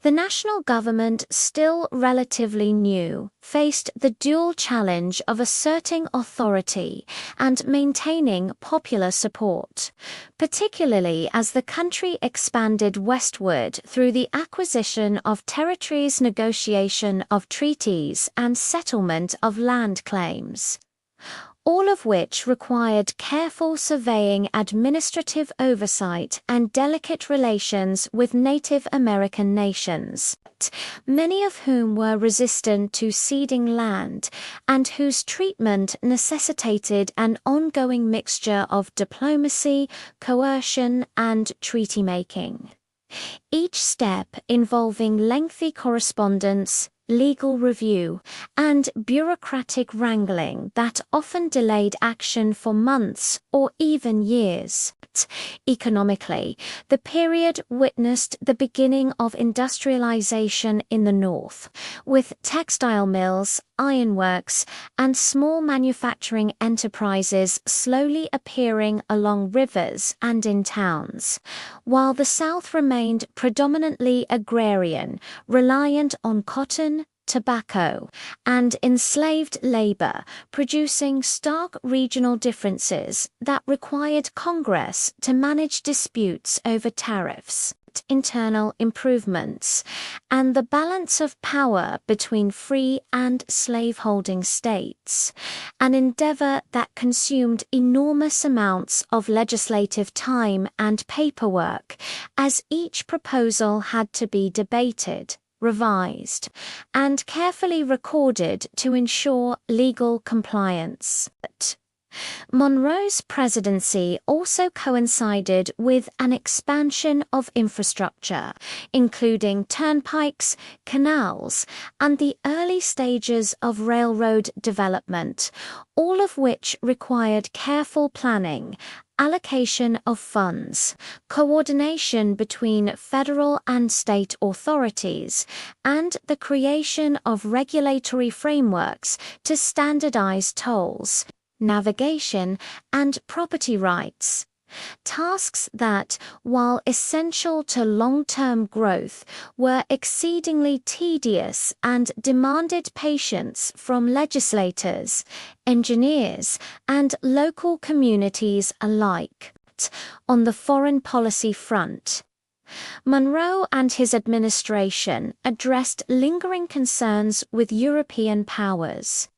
The national government, still relatively new, faced the dual challenge of asserting authority and maintaining popular support, particularly as the country expanded westward through the acquisition of territories, negotiation of treaties, and settlement of land claims, all of which required careful surveying, administrative oversight, and delicate relations with Native American nations, many of whom were resistant to ceding land, and whose treatment necessitated an ongoing mixture of diplomacy, coercion, and treaty-making. Each step involving lengthy correspondence, legal review, and bureaucratic wrangling that often delayed action for months or even years. Economically, the period witnessed the beginning of industrialization in the north, with textile mills, ironworks, and small manufacturing enterprises slowly appearing along rivers and in towns, while the south remained predominantly agrarian, reliant on cotton, tobacco, and enslaved labor, producing stark regional differences that required Congress to manage disputes over tariffs, internal improvements, and the balance of power between free and slaveholding states, an endeavor that consumed enormous amounts of legislative time and paperwork, as each proposal had to be debated, revised, and carefully recorded to ensure legal compliance. Monroe's presidency also coincided with an expansion of infrastructure, including turnpikes, canals, and the early stages of railroad development, all of which required careful planning, allocation of funds, coordination between federal and state authorities, and the creation of regulatory frameworks to standardize tolls, navigation, and property rights. Tasks that, while essential to long-term growth, were exceedingly tedious and demanded patience from legislators, engineers, and local communities alike. On the foreign policy front, Monroe and his administration addressed lingering concerns with European powers.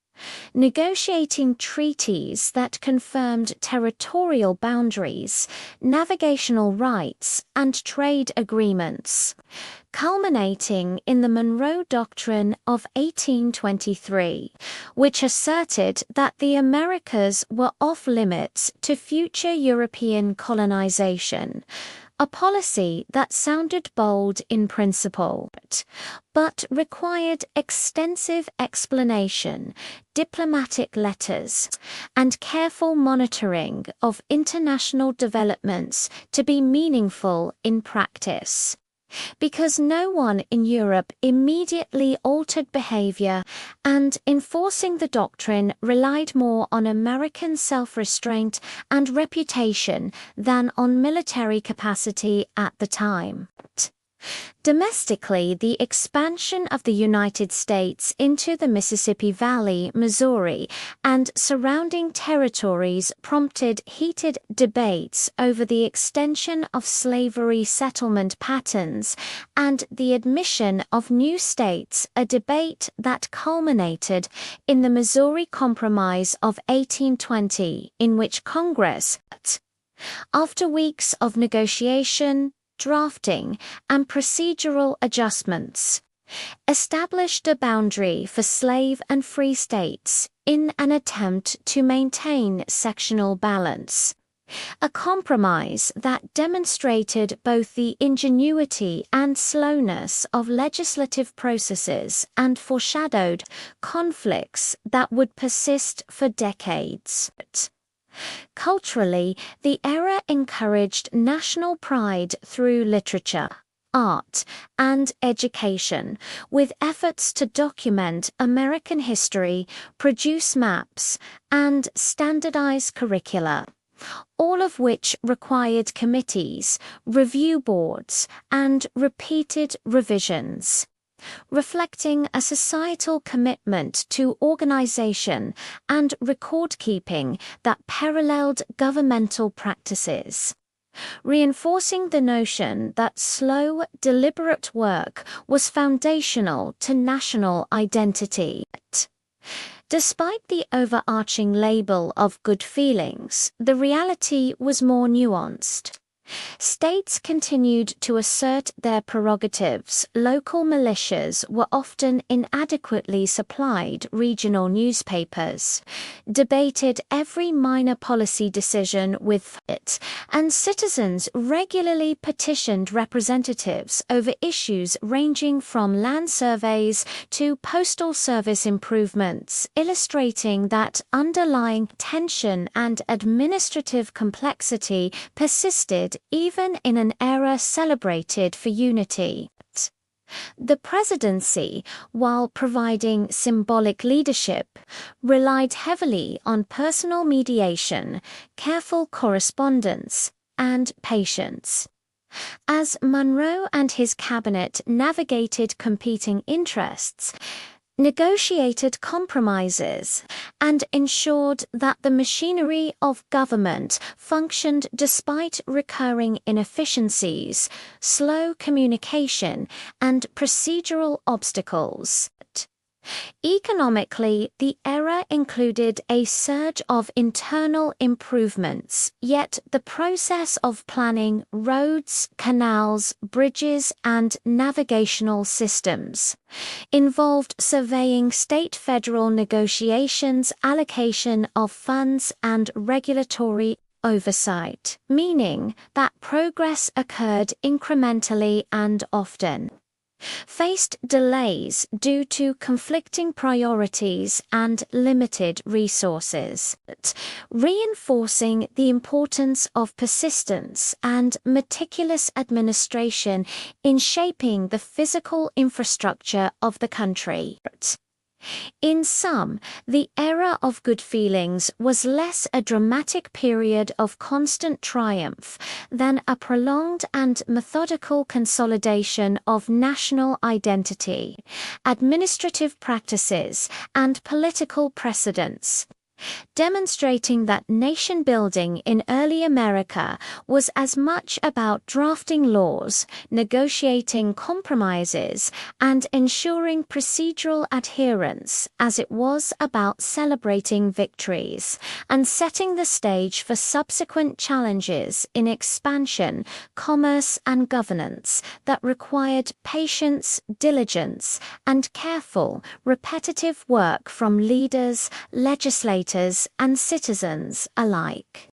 Negotiating treaties that confirmed territorial boundaries, navigational rights, and trade agreements, culminating in the Monroe Doctrine of 1823, which asserted that the Americas were off-limits to future European colonization, a policy that sounded bold in principle, but required extensive explanation, diplomatic letters, and careful monitoring of international developments to be meaningful in practice. Because no one in Europe immediately altered behavior, and enforcing the doctrine relied more on American self-restraint and reputation than on military capacity at the time. Domestically, the expansion of the United States into the Mississippi Valley, Missouri, and surrounding territories prompted heated debates over the extension of slavery settlement patterns and the admission of new states, a debate that culminated in the Missouri Compromise of 1820, in which Congress, after weeks of negotiation, drafting, and procedural adjustments, established a boundary for slave and free states in an attempt to maintain sectional balance. A compromise that demonstrated both the ingenuity and slowness of legislative processes and foreshadowed conflicts that would persist for decades. Culturally, the era encouraged national pride through literature, art, and education, with efforts to document American history, produce maps, and standardize curricula, all of which required committees, review boards, and repeated revisions, reflecting a societal commitment to organization and record-keeping that paralleled governmental practices, reinforcing the notion that slow, deliberate work was foundational to national identity. Despite the overarching label of good feelings, the reality was more nuanced. States continued to assert their prerogatives. Local militias were often inadequately supplied regional newspapers, debated every minor policy decision with it, and citizens regularly petitioned representatives over issues ranging from land surveys to postal service improvements, illustrating that underlying tension and administrative complexity persisted even in an era celebrated for unity. The presidency, while providing symbolic leadership, relied heavily on personal mediation, careful correspondence, and patience. As Monroe and his cabinet navigated competing interests, negotiated compromises, and ensured that the machinery of government functioned despite recurring inefficiencies, slow communication, and procedural obstacles. Economically, the era included a surge of internal improvements, yet the process of planning roads, canals, bridges, and navigational systems involved surveying state-federal negotiations, allocation of funds, and regulatory oversight, meaning that progress occurred incrementally and often faced delays due to conflicting priorities and limited resources, reinforcing the importance of persistence and meticulous administration in shaping the physical infrastructure of the country. In sum, the era of good feelings was less a dramatic period of constant triumph than a prolonged and methodical consolidation of national identity, administrative practices, and political precedents, demonstrating that nation-building in early America was as much about drafting laws, negotiating compromises, and ensuring procedural adherence as it was about celebrating victories and setting the stage for subsequent challenges in expansion, commerce, and governance that required patience, diligence, and careful, repetitive work from leaders, legislators, and citizens alike.